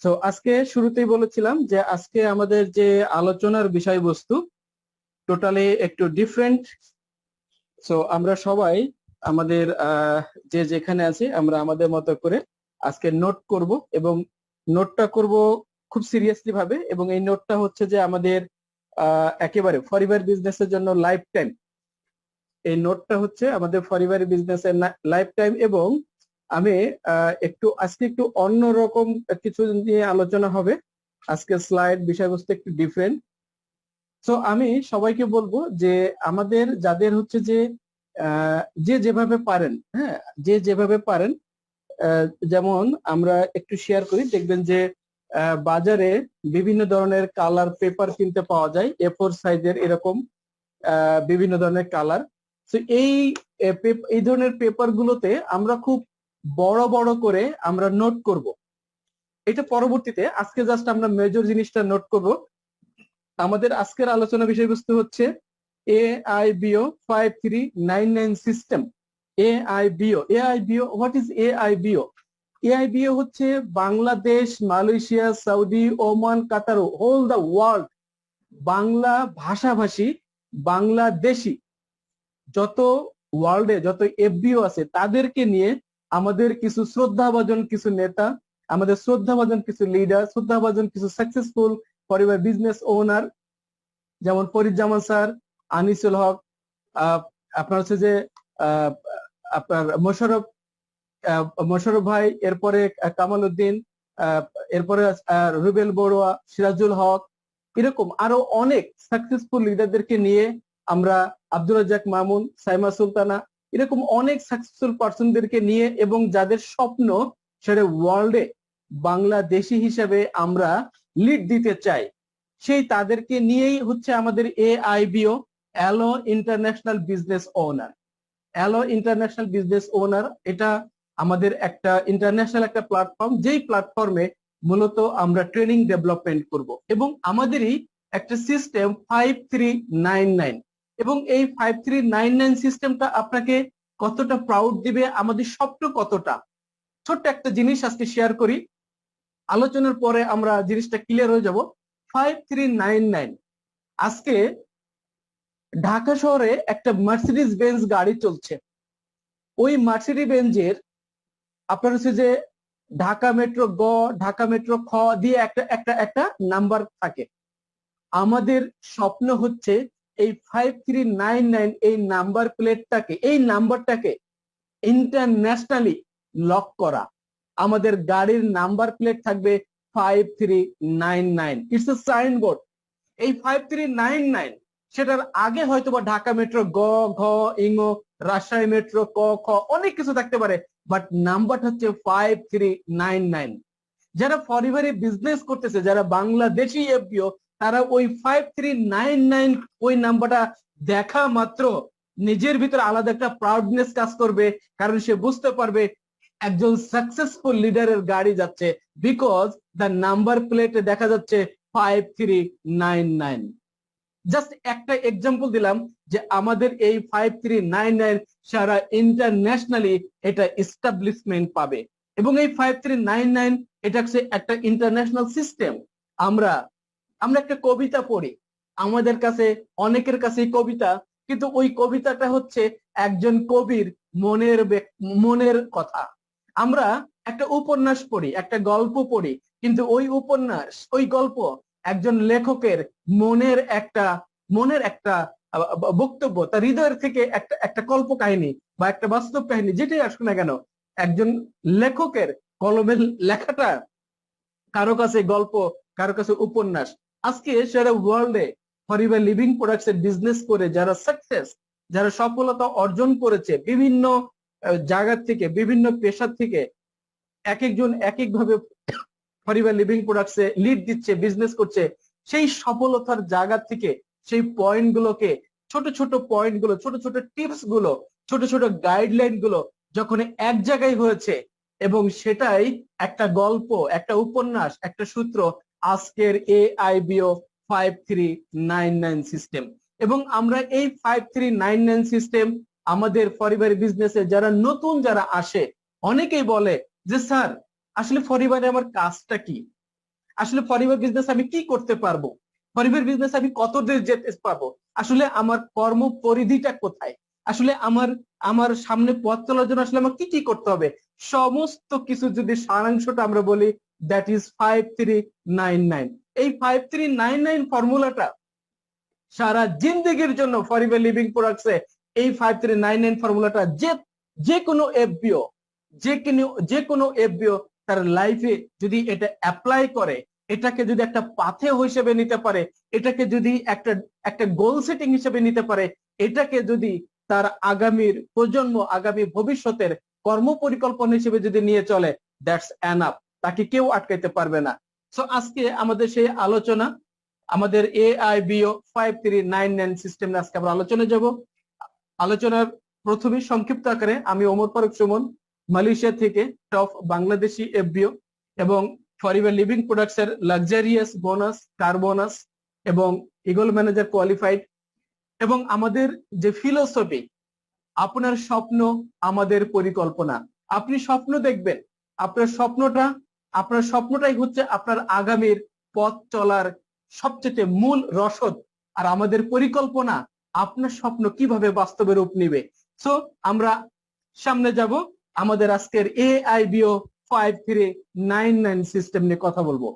So আজকে শুরুতেই বলেছিলাম যে আজকে আমাদের যে আলোচনার বিষয়বস্তু টোটালি একটু ডিফারেন্ট। সো আমরা সবাই আমাদের যে যেখানে আছি আমরা আমাদের মতো করে আজকে নোট করব এবং নোটটা করব খুব সিরিয়াসলি ভাবে, এবং এই নোটটা হচ্ছে যে আমাদের একেবারে ফরিবার বিজনেসের জন্য লাইফ টাইম। এই নোটটা হচ্ছে আমাদের ফরিবারি বিজনেসের লাইফ টাইম। এবং আমি একটু আজকে একটু অন্যরকম কিছু নিয়ে আলোচনা হবে। আজকে স্লাইড বিষয়বস্তু একটু ডিফারেন্ট। সো আমি সবাইকে বলবো যে আমাদের যাদের হচ্ছে যে যে যেভাবে পারেন, হ্যাঁ, যে যেভাবে পারেন, যেমন আমরা একটু শেয়ার করি, দেখবেন যে বাজারে বিভিন্ন ধরনের কালার পেপার কিনতে পাওয়া যায়, A4 সাইজের এরকম বিভিন্ন ধরনের কালার। তো এই ধরনের পেপার গুলোতে আমরা খুব বড় বড় করে আমরা নোট করব। এটা পরবর্তীতে আজকে জাস্ট আমরা মেজর জিনিসটা নোট করব। আমাদের আজকের আলোচনা বিষয়বস্তু হচ্ছে AIBO 5399 system. AIBO what is AIBO? AIBO হচ্ছে Bangladesh, Malaysia, Saudi, Oman, Qatar, whole the world Bangla ভাষাভাষী বাংলাদেশি যত ওয়ার্ল্ডে যত FBO আছে তাদেরকে নিয়ে আমাদের কিছু শ্রদ্ধাভাজন কিছু নেতা, আমাদের শ্রদ্ধাভাজন কিছু লিডার, শ্রদ্ধাভাজন কিছু সাকসেসফুল পরিবার বিজনেস ওনার, যেমন ফরিদজামান স্যার, আনিসুল হক, আপনার হচ্ছে যে আপনার মোশাররফ ভাই, এরপরে কামাল উদ্দিন, এরপরে রুবেল বড়ুয়া, সিরাজুল হক, এরকম আরো অনেক সাকসেসফুল লিডারদেরকে নিয়ে আমরা, আব্দুর রাজ্জাক মামুন, সাইমা সুলতানা, এরকম অনেক সাকসেসফুল পার্সনদেরকে নিয়ে, এবং যাদের স্বপ্ন সেটা ওয়ার্ল্ডে বাংলাদেশি হিসেবে আমরা লিড দিতে চাই, সেই তাদেরকে নিয়েই হচ্ছে আমাদের AIBO, aloe international business owner. Aloe international business owner এটা আমাদের একটা ইন্টারন্যাশনাল একটা প্ল্যাটফর্ম, যেই প্ল্যাটফর্মে মূলত আমরা ট্রেনিং ডেভেলপমেন্ট করব, এবং আমাদেরই একটা সিস্টেম 5399। এবং এই 5399 সিস্টেমটা আপনাকে কতটা প্রাউড দিবে, আমাদের স্বপ্ন কতটা। ছোট্ট একটা জিনিস আজকে শেয়ার করি, আলোচনার পরে আমরা জিনিসটা ক্লিয়ার হয়ে যাব। 5399 আজকে ঢাকা শহরে একটা মার্সিডিজ বেঞ্জ গাড়ি চলছে। ওই মার্সিডিজ বেঞ্জের আপনার হচ্ছে যে ঢাকা মেট্রো গ, ঢাকা মেট্রো খ দিয়ে একটা একটা একটা নাম্বার থাকে। আমাদের স্বপ্ন হচ্ছে এই 5399 এই নাম্বার প্লেটটাকে, এই নাম্বারটাকে ইন্টারন্যাশনালি লক করা। আমাদের গাড়ির নাম্বার প্লেট থাকবে 5399। It's a signboard. এই 5399 সেটার আগে হয়তোবা ঢাকা মেট্রো গ, ঘ, ইঙ, রাজশাহী মেট্রো ক, খ, অনেক কিছু থাকতে পারে, বাট নাম্বারটা হচ্ছে 5399। যারা ফরিবারে বিজনেস করতেছে, যারা বাংলাদেশি FBO, তারা ওই 5399 ওই নাম্বারটা দেখা মাত্র নিজের ভিতরে আলাদা একটা প্রাউডনেস কাজ করবে, কারণ সে বুঝতে পারবে একজন সাকসেসফুল লিডারের গাড়ি যাচ্ছে, বিকজ দ্য নাম্বার প্লেটে দেখা যাচ্ছে 5399। জাস্ট একটা এক্সাম্পল দিলাম যে আমাদের এই 5399 সারা ইন্টারন্যাশনালি এটা এস্টাবলিশমেন্ট পাবে, এবং এই 5399 এটা হচ্ছে একটা ইন্টারন্যাশনাল সিস্টেম। আমরা একটা কবিতা পড়ি, আমাদের কাছে অনেকের কাছে কবিতা, কিন্তু ওই কবিতাটা হচ্ছে একজন কবির মনের কথা। আমরা একটা উপন্যাস পড়ি, একটা গল্প পড়ি, কিন্তু ওই উপন্যাস, ওই গল্প একজন লেখকের মনের একটা বক্তব্য, তার হৃদয়ের থেকে একটা একটা কল্প কাহিনী বা একটা বাস্তব কাহিনী, যেটাই আসুক না কেন, একজন লেখকের কলমের লেখাটা কারো কাছে গল্প, কারো কাছে উপন্যাস। আজকে সারা ওয়ার্ল্ডে ফরিবার লিভিং প্রোডাক্টস এর বিজনেস করে যারা সাকসেস, যারা সফলতা অর্জন করেছে, বিভিন্ন জায়গা থেকে, বিভিন্ন পেশা থেকে, এক একজন এক একভাবে ফরিবার লিভিং প্রোডাক্টস এ লিড দিচ্ছে, বিজনেস করছে। সেই সফলতার জায়গা থেকে সেই পয়েন্ট গুলোকে, ছোট ছোট পয়েন্ট গুলো, ছোট ছোট টিপস গুলো, ছোট ছোট গাইডলাইন গুলো যখন এক জায়গায় হয়েছে, এবং সেটাই একটা গল্প, একটা উপন্যাস, একটা সূত্র, আজকের AIBO 5399 সিস্টেম। এবং আমরা এই 5399 সিস্টেম আমাদের ফরিবারি বিজনেসে যারা নতুন যারা আসে, অনেকেই বলে যে স্যার আসলে ফরিবারে আমার কাজটা কি, আসলে পরিবার বিজনেস আমি কি করতে পারবো, পরিবার বিজনেস আমি কত দূর যেতে পারবো, আসলে আমার কর্ম পরিধিটা কোথায়, আসলে আমার আমার সামনে পথ চলার জন্য আসলে আমার কি কি করতে হবে, সমস্ত কিছু যদি সারাংশটা আমরা বলি, দ্যাট ইজ 5399। এই 5399 ফর্মুলাটা সারা জিন্দেগির জন্য ফরিভার লিভিং প্রোডাক্টসে এই 5399 ফর্মুলাটা যে কোনো এফবিও, যে কোনো এফবিও তার লাইফে যদি এটা অ্যাপ্লাই করে, এটাকে যদি একটা পাথে হিসেবে নিতে পারে, এটাকে যদি একটা একটা গোল সেটিং হিসেবে নিতে পারে, এটাকে যদি তার আগামীর প্রজন্ম, আগামী ভবিষ্যতের কর্ম পরিকল্পনা হিসেবে যদি নিয়ে চলে, দ্যাটস এনাফ, তাকে কেউ আটকাইতে পারবে না। সো আজকে আমাদের সেই আলোচনা, আমাদের AIBO 5399 সিস্টেম নিয়ে আজকে আমরা আলোচনা যাব। আলোচনার প্রথমে সংক্ষিপ্ত আকারে আমি ওমর ফারুক সুমন, মালয়েশিয়া থেকে টপ বাংলাদেশি এফবিও এবং ফরিভার লিভিং প্রোডাক্টস এর লাক্সারিয়াস বোনাস, কার বোনাস এবং ইগল ম্যানেজার কোয়ালিফাইড, এবং আমাদের যে ফিলোসফি, আপনার স্বপ্ন আমাদের পরিকল্পনা। আপনি স্বপ্ন দেখবেন, আপনার স্বপ্নটাই হচ্ছে আপনার আগামীর পথ চলার সবচেয়ে মূল রসদ, আর আমাদের পরিকল্পনা আপনার স্বপ্ন কিভাবে বাস্তবে রূপ নিবে। সো আমরা সামনে যাব, আমাদের আজকের AIBO 5399 সিস্টেম নিয়ে কথা বলবো।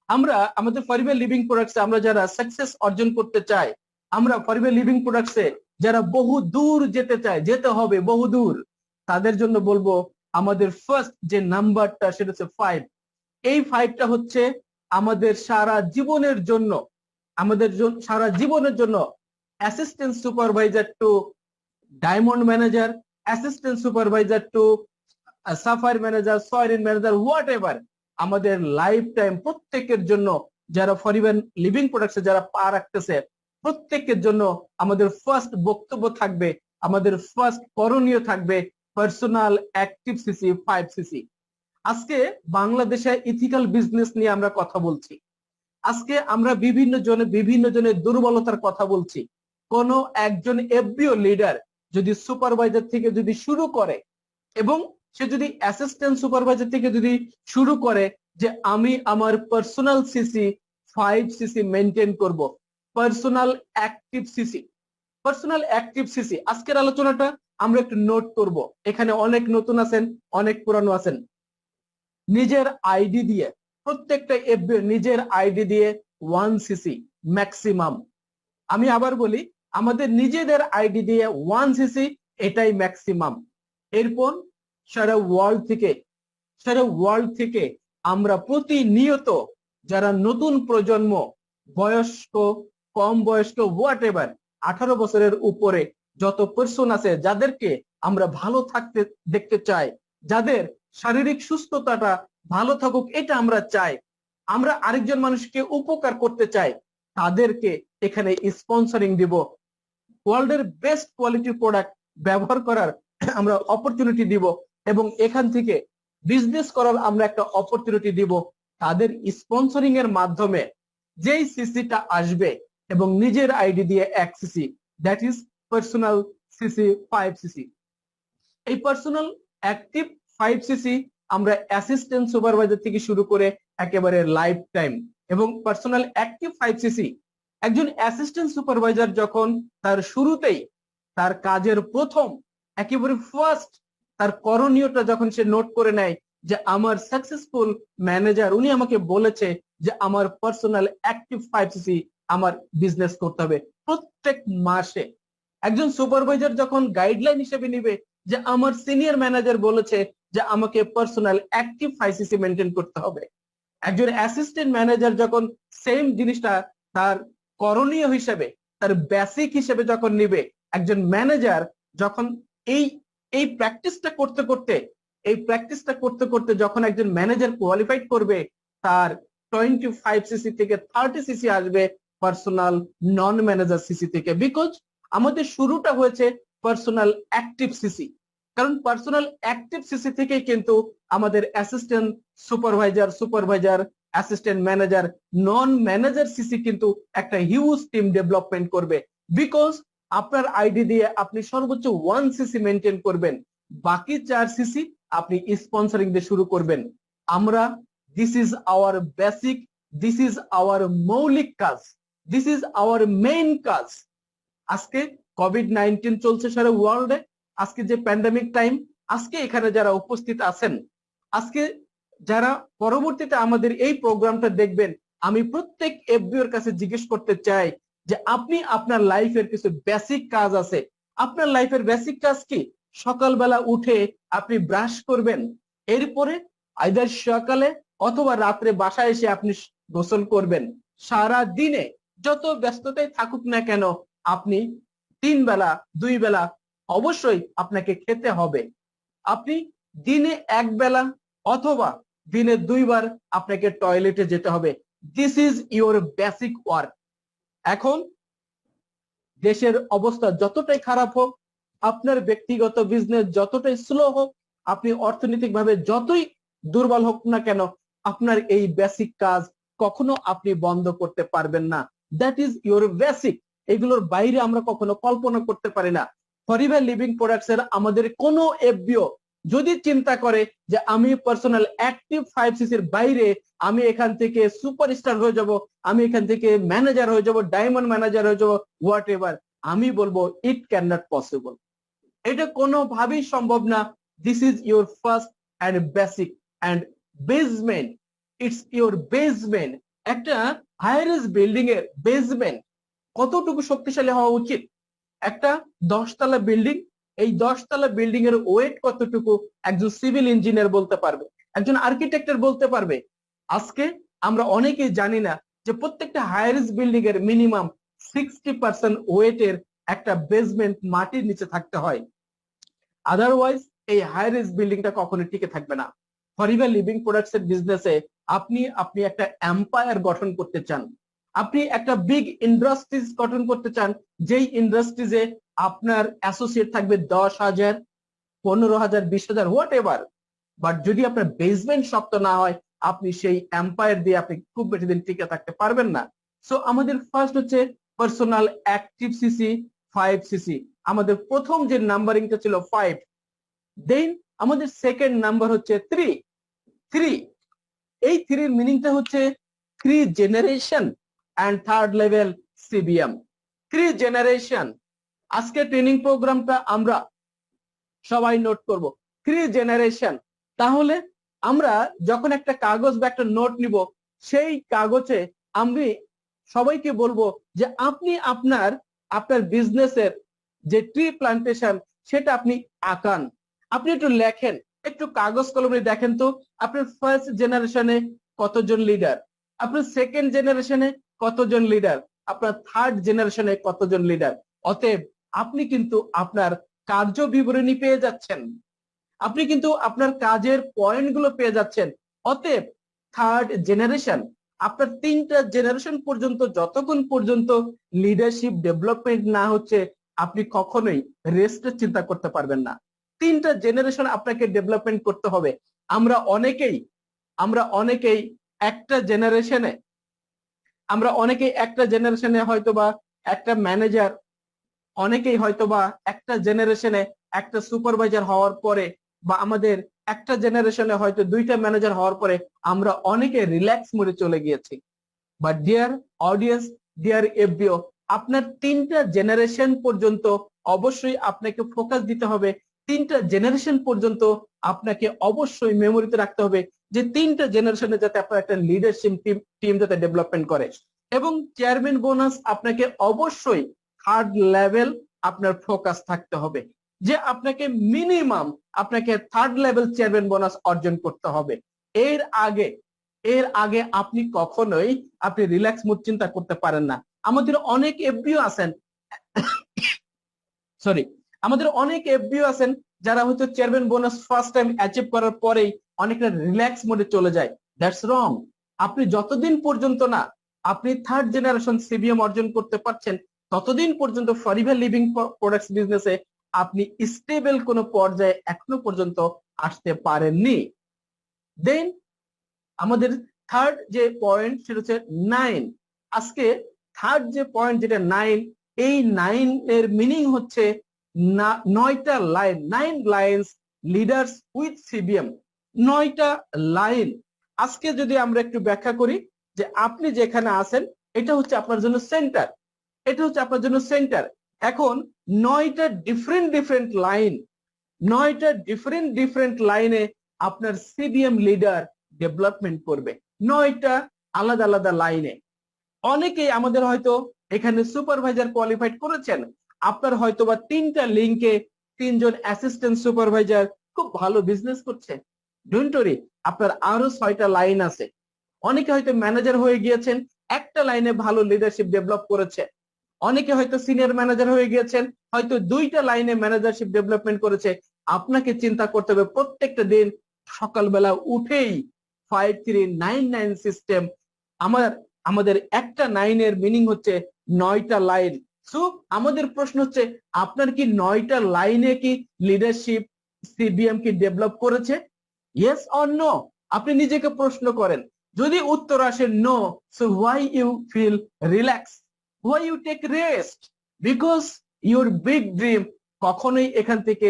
আমরা আমাদের ফরিভার লিভিং প্রোডাক্টসে আমরা যারা সাকসেস অর্জন করতে চাই, আমরা ফরিভার লিভিং প্রোডাক্টসে যারা বহু দূর যেতে চায়, যেতে হবে বহু দূর, তাদের জন্য বলবো আমাদের ফার্স্ট যে নাম্বারটা সেটা হচ্ছে 5। এই 5টা হচ্ছে আমাদের সারা জীবনের জন্য, সারা জীবনের জন্য assistant supervisor to diamond manager, assistant supervisor to sapphire manager, soaring manager, whatever, আমাদের লাইফ টাইম প্রত্যেকের জন্য, যারা ফরিভার লিভিং প্রোডাক্টসে যারা পা রাখতেছে, প্রত্যেকের জন্য আমাদের ফার্স্ট বক্তব্য থাকবে, আমাদের ফার্স্ট করণীয় থাকবে পার্সোনাল অ্যাক্টিভ সিসি 5cc। আজকে বাংলাদেশে ইথিক্যাল বিজনেস নিয়ে আমরা কথা বলছি। আজকে আমরা বিভিন্ন জনের দুর্বলতার কথা বলছি। কোন একজন এফবিও লিডার যদি সুপারভাইজার থেকে যদি শুরু করে, এবং সে যদি অ্যাসিস্ট্যান্ট সুপারভাইজার থেকে যদি শুরু করে যে আমি আমার পার্সোনাল সিসি 5cc মেনটেন করব, পার্সোনাল অ্যাক্টিভ সিসি। আজকের আলোচনাটা আমরা একটু নোট করব। এখানে অনেক নতুন আছেন, অনেক পুরানো আছেন। নিজের আইডি দিয়ে, প্রত্যেকটা এফবিও নিজের আইডি দিয়ে 1cc ম্যাক্সিমাম। আমি আবার বলি, আমাদের নিজেদের আইডি দিয়ে 1cc, এটাই ম্যাক্সিমাম। এরপর সারা ওয়ার্ল্ড থেকে আমরা প্রতিনিয়ত যারা নতুন প্রজন্ম, বয়স্ক, কম বয়স্ক, হোয়াট এভার, 18 বছরের উপরে যত পার্সন আছে, যাদেরকে আমরা ভালো থাকতে দেখতে চাই, যাদের শারীরিক সুস্থতাটা ভালো থাকুক এটা আমরা চাই, আমরা আরেকজন মানুষকে উপকার করতে চাই, তাদেরকে এখানে স্পন্সরিং দিব, ওয়ার্ল্ডের বেস্ট কোয়ালিটি প্রোডাক্ট ব্যবহার করার আমরা অপরচুনিটি দিব, এবং এখান থেকে বিজনেস করার আমরা একটা অপরচুনিটি দিব। তাদের স্পন্সরিং এর মাধ্যমে যেই সিসিটা আসবে এবং নিজের আইডি দিয়ে 1cc, that is personal CC 5cc। এই পার্সোনাল অ্যাক্টিভ 5cc আমরা অ্যাসিস্ট্যান্ট সুপারভাইজার থেকে শুরু করে একেবারে লাইফ টাইম। এবং পার্সোনাল অ্যাক্টিভ 5cc একজন অ্যাসিস্ট্যান্ট সুপারভাইজার যখন তার শুরুতেই তার কাজের প্রথম একেবারে ফার্স্ট তার করণীয়টা যখন সে নোট করে নেয় যে আমার সাকসেসফুল ম্যানেজার উনি আমাকে বলেছে যে আমার পার্সোনাল অ্যাক্টিভ 5cc আমার বিজনেস করতে হবে, প্রত্যেক মাসে একজন সুপারভাইজার যখন গাইডলাইন হিসেবে নিবে যে আমার সিনিয়র ম্যানেজার বলেছে যে আমাকে পার্সোনাল অ্যাক্টিভ 5cc মেনটেন করতে হবে, একজন অ্যাসিস্ট্যান্ট ম্যানেজার যখন সেম জিনিসটা তার করণীয় হিসেবে, তার বেসিক হিসেবে যখন নিবে, একজন ম্যানেজার যখন এই প্র্যাকটিসটা করতে করতে যখন একজন ম্যানেজার কোয়ালিফাইড করবে, তার 25cc থেকে 30cc আসবে পার্সোনাল নন ম্যানেজার সিসি থেকে। বিকজ আমাদের শুরুটা হয়েছে পার্সোনাল অ্যাক্টিভ সিসি, কারণ পার্সোনাল অ্যাক্টিভ সিসি থেকেই কিন্তু আমাদের অ্যাসিস্ট্যান্ট সুপারভাইজার, অ্যাসিস্ট্যান্ট ম্যানেজার, নন ম্যানেজার সিসি কিন্তু একটা হিউজ টিম ডেভেলপমেন্ট করবে। বিকজ আপনার আইডি দিয়ে আপনি সর্বোচ্চ 1cc মেনটেন করবেন, বাকি 4cc আপনি স্পন্সরিং দিয়ে শুরু করবেন। আমরা this is our basic, this is our মৌলিক কাজ, দিস ইজ আওয়ার মেইন কাজ। আজকে কোভিড-19 চলছে সারা ওয়ার্ল্ডে, আজকে যে প্যান্ডেমিক টাইম, আজকে এখানে যারা উপস্থিত আছেন, আজকে যারা পরবর্তীতে আমাদের এই প্রোগ্রামটা দেখবেন, আমি প্রত্যেক এফবিওর কাছে জিজ্ঞেস করতে চাই যে আপনি আপনার লাইফের কিছু বেসিক কাজ আছে, আপনার লাইফের বেসিক কাজ কি? সকালবেলা উঠে আপনি ব্রাশ করবেন, এরপরে আইদার সকালে অথবা রাত্রে বাসায় এসে আপনি গোসল করবেন। সারা দিনে যত ব্যস্ততায় থাকুক না কেন, আপনি 3 বেলা 2 বেলা অবশ্যই আপনাকে খেতে হবে। আপনি দিনে 1 বেলা অথবা দিনে 2 বার আপনাকে টয়লেটে যেতে হবে। This is your basic work. এখন দেশের অবস্থা যতটাই খারাপ হোক, আপনার ব্যক্তিগত বিজনেস যতটাই স্লো হোক, আপনি অর্থনৈতিকভাবে যতই দুর্বল হোক না কেন, আপনার এই বেসিক কাজ কখনো আপনি বন্ধ করতে পারবেন না। That is your basic. এগুলোর বাইরে আমরা কখনো কল্পনা করতে পারি না। ফরএভার লিভিং প্রোডাক্টস এর আমাদের কোনো এফবিও যদি চিন্তা করে যে আমি পার্সোনাল অ্যাক্টিভ 5cc এর বাইরে আমি এখান থেকে সুপারস্টার হয়ে যাব, আমি এখান থেকে ম্যানেজার হয়ে যাব, ডায়মন্ড ম্যানেজার হয়ে যাব, হোয়াট এভার, আমি বলবো ইট ক্যান নট পসিবল। এটা কোনোভাবেই সম্ভব না। This is your first and basic and basement. It's your basement. একটা হায়ারেজ বিল্ডিং এর বেসমেন্ট কতটুকু শক্তিশালী হওয়া উচিত? একটা 10 তলা বিল্ডিং, এই 10 তলা বিল্ডিং এর ওয়েট কতটুকু একজন সিভিল ইঞ্জিনিয়ার বলতে পারবে, একজন আর্কিটেক্টের বলতে পারবে। আজকে আমরা অনেকেই জানি না যে প্রত্যেকটা হায়ারেজ বিল্ডিং এর মিনিমাম 60% ওয়েটের একটা বেসমেন্ট মাটির নিচে থাকতে হয়। আদারওয়াইজ এই হায়ারেজ বিল্ডিংটা কখনো টিকে থাকবে না। ফরএভার লিভিং প্রোডাক্টস এর বিজনেসে আপনি একটা এম্পায়ার গঠন করতে চান, আপনি একটা বিগ ইন্ডাস্ট্রিজ গঠন করতে চান, যেই ইন্ডাস্ট্রিজে আপনার অ্যাসোসিয়েট থাকবে 10,000, 15,000, 20,000, হোয়াট এভার। বাট যদি আপনার বেসমেন্ট শক্ত না হয়, আপনি সেই এম্পায়ার দিয়ে আপনি খুব বেশি দিন টিকে থাকতে পারবেন না। সো আমাদের ফার্স্ট হচ্ছে পার্সোনাল অ্যাক্টিভ সিসি 5cc। আমাদের প্রথম যে নাম্বারিংটা ছিল 5, দেন আমাদের সেকেন্ড নাম্বার হচ্ছে 3। এই 3 এর মিনিংটা হচ্ছে 3 generation and third level CBM. 3 generation. আজকে ট্রেনিং প্রোগ্রামটা আমরা সবাই নোট করব, 3 জেনারেশন। তাহলে আমরা যখন একটা কাগজ বা একটা নোট নিব, সেই কাগজে আমি সবাইকে বলবো যে আপনি আপনার বিজনেসের যে ট্রি প্লান্টেশন সেটা আপনি আঁকান, আপনি একটু লেখেন, একটু কাগজ কলমে দেখেন তো আপনার ফার্স্ট জেনারেশনে কতজন লিডার, আপনার সেকেন্ড জেনারেশনে কতজন লিডার, আপনার থার্ড জেনারেশনে কতজন লিডার। অতএব আপনি কিন্তু আপনার কার্য বিবরণী পেয়ে যাচ্ছেন, আপনি কিন্তু আপনার কাজের পয়েন্টগুলো পেয়ে যাচ্ছেন। অতএব থার্ড জেনারেশন, আপনার 3টা জেনারেশন পর্যন্ত যতক্ষণ পর্যন্ত লিডারশিপ ডেভেলপমেন্ট না হচ্ছে, আপনি কখনোই রেস্টের চিন্তা করতে পারবেন না। 3টা জেনারেশন আপনাকে ডেভেলপমেন্ট করতে হবে। আমরা অনেকেই একটা জেনারেশনে হয়তোবা একটা ম্যানেজার, অনেকেই হয়তোবা একটা জেনারেশনে একটা সুপারভাইজার হওয়ার পরে, বা আমাদের একটা জেনারেশনে হয়তো 2টা ম্যানেজার হওয়ার পরে আমরা অনেকে রিল্যাক্স মোডে চলে গিয়েছি। But dear audience, dear FBO, আপনার 3টা জেনারেশন পর্যন্ত অবশ্যই আপনাকে ফোকাস দিতে হবে। 3টা জেনারেশন পর্যন্ত আপনাকে অবশ্যই মেমোরিতে রাখতে হবে যে 3টা জেনারেশনে যাতে আপনার একটা লিডারশিপ টিম যাতে ডেভেলপমেন্ট করে। এবং চেয়ারম্যান বোনাস আপনাকে অবশ্যই থার্ড লেভেল আপনার ফোকাস থাকতে হবে, যে আপনাকে মিনিমাম আপনাকে থার্ড লেভেল চেয়ারম্যান বোনাস অর্জন করতে হবে। এর আগে আপনি কখনোই আপনি রিল্যাক্স মুড চিন্তা করতে পারেন না। আমাদের অনেক এফবিও আছেন যারা হয়তো chairman bonus first time achieve করার পরেই অনেকটা রিল্যাক্স মোডে চলে যায়। দ্যাটস রং। আপনি যতদিন পর্যন্ত না আপনি থার্ড জেনারেশন সিবিএম অর্জন করতে পারছেন, ততদিন পর্যন্ত ফরএভার লিভিং প্রোডাক্টস বিজনেসে আপনি স্টেবল কোনো পর্যায়ে এখনো পর্যন্ত আসতে পারেননি। দেন আমাদের থার্ড যে পয়েন্ট সেটা হচ্ছে 9। আজকে থার্ড যে পয়েন্ট যেটা 9, এই 9 এর মিনিং হচ্ছে 9টা line, 9 lines leaders with CBM. 9টা লাইন আজকে যদি আমরা একটু ব্যাখ্যা করি যে আপনি যেখানে আছেন এটা হচ্ছে আপনার জন্য সেন্টার, এটা হচ্ছে আপনার জন্য সেন্টার। এখন 9টা ডিফারেন্ট লাইন, 9টা ডিফারেন্ট লাইনে আপনার সিবিএম লিডার ডেভেলপমেন্ট করবে, 9টা আলাদা লাইনে। অনেকেই আমাদের হয়তো এখানে সুপারভাইজার কোয়ালিফাইড করেছেন, আপনার হয়তো বা 3টা লিংকে 3জন অ্যাসিস্ট্যান্ট সুপারভাইজার খুব ভালো বিজনেস করছে। ডোন্ট ওয়ারি, আপনার আরো 6টা লাইন আছে। অনেকে হয়তো ম্যানেজার হয়ে গিয়েছেন, একটা লাইনে ভালো লিডারশিপ ডেভেলপ করেছে। অনেকে হয়তো সিনিয়র ম্যানেজার হয়ে গিয়েছেন, হয়তো 2টা লাইনে ম্যানেজারশিপ ডেভেলপমেন্ট করেছে। আপনাকে চিন্তা করতে হবে প্রত্যেকটা দিন সকালবেলা উঠেই 5399 সিস্টেম, আমাদের একটা 9 এর মিনিং হচ্ছে 9টা লাইন। সো আমাদের প্রশ্ন হচ্ছে আপনার কি 9টা লাইনে কি লিডারশিপ সিবিএম কি ডেভেলপ করেছে? Yes or no? আপনি নিজেকে প্রশ্ন করেন। যদি উত্তর আসে no, so why you feel relax, why you take rest? Because your big dream কখনোই এখান থেকে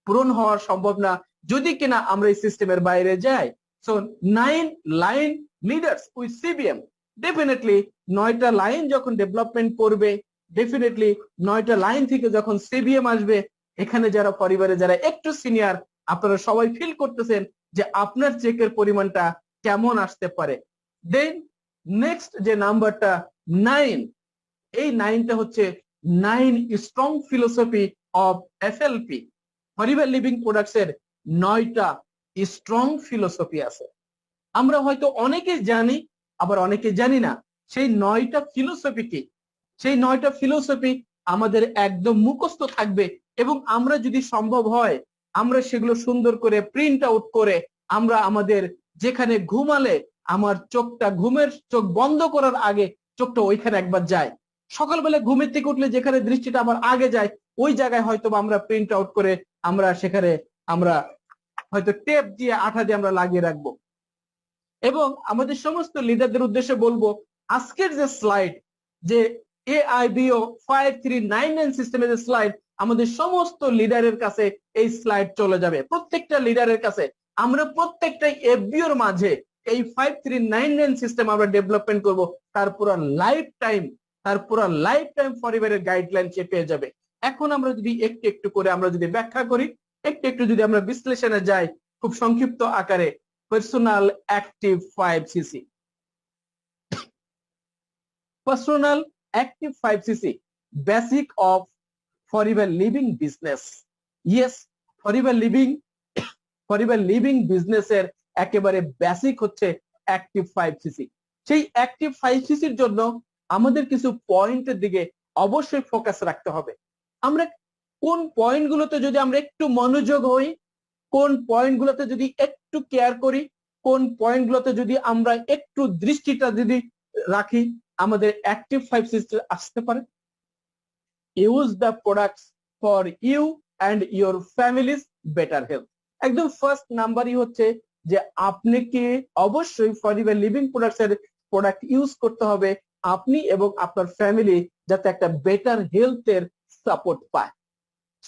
পূরণ হওয়া সম্ভব না যদি কিনা আমরা এই সিস্টেমের বাইরে যাই। So 9 line leaders with CBM, definitely 9টা লাইন যখন ডেভেলপমেন্ট করবে, ডেফিনেটলি 9টা লাইন থেকে যখন সিবিএম আসবে, এখানে যারা পরিবারে যারা একটু সিনিয়র আপনারা সবাই ফিল করতেছেন যে আপনার চেকের পরিমাণটা কেমন আসতে পারে। দেন নেক্সট যে নাম্বারটা 9, এই 9টা হচ্ছে 9 strong philosophy of FLP. Forever living products এর 9টা স্ট্রং ফিলোসফি আছে। আমরা হয়তো অনেকে জানি, আবার অনেকে জানি না সেই 9টা ফিলোসফি কি। সেই 9টা ফিলোসফি আমাদের একদম মুখস্থ থাকবে, এবং আমরা যদি সম্ভব হয় আমরা সেগুলো সুন্দর করে প্রিন্ট আউট করে আমরা আমাদের যেখানে ঘুমালে আমার চোখটা, ঘুমের চোখ বন্ধ করার আগে চোখটা ওইখানে একবার যায়, সকালবেলা ঘুমের থেকে উঠলে যেখানে দৃষ্টিটা আমার আগে যায় ওই জায়গায় হয়তো আমরা প্রিন্ট আউট করে আমরা সেখানে আমরা হয়তো টেপ দিয়ে, আঠা দিয়ে আমরা লাগিয়ে রাখবো। এবং আমাদের সমস্ত লিডারদের উদ্দেশ্যে বলবো, আজকের যে স্লাইড, যে AIBO 5399 সিস্টেমের যে স্লাইড, আমাদের সমস্ত লিডারের কাছে এই স্লাইড চলে যাবে, প্রত্যেকটা লিডারের কাছে। আমরা প্রত্যেকটা এফবিওর মাঝে এই 5399 সিস্টেম আমরা ডেভেলপমেন্ট করব, তার পুরো লাইফ টাইম পরিবারের গাইডলাইন সে পেয়ে যাবে। এখন আমরা যদি একটু করে আমরা যদি ব্যাখ্যা করি, একটু যদি আমরা বিশ্লেষণে যাই খুব সংক্ষিপ্ত আকারে, personal active 5cc, personal active 5cc, basic of forever living business. Yes, forever living বিজনেসের একেবারে বেসিক হচ্ছে অ্যাক্টিভ 5cc। সেই অ্যাক্টিভ 5cc-র জন্য আমাদের কিছু পয়েন্টের দিকে অবশ্যই ফোকাস রাখতে হবে। আমরা কোন পয়েন্টগুলোতে যদি আমরা একটু মনোযোগ হই, কোন পয়েন্টগুলোতে যদি একটু কেয়ার করি, কোন পয়েন্টগুলোতে যদি আমরা একটু দৃষ্টিটা যদি রাখি, আমাদের অ্যাক্টিভ 5cc আসতে পারে। Use the products for you and your families better health. একদম ফার্স্ট নাম্বারই হচ্ছে যে আপনাকে অবশ্যই ফরিভার লিভিং প্রোডাক্টস এর প্রোডাক্ট ইউজ করতে হবে আপনি এবং আপনার ফ্যামিলি যাতে একটা বেটার হেলথের সাপোর্ট পায়।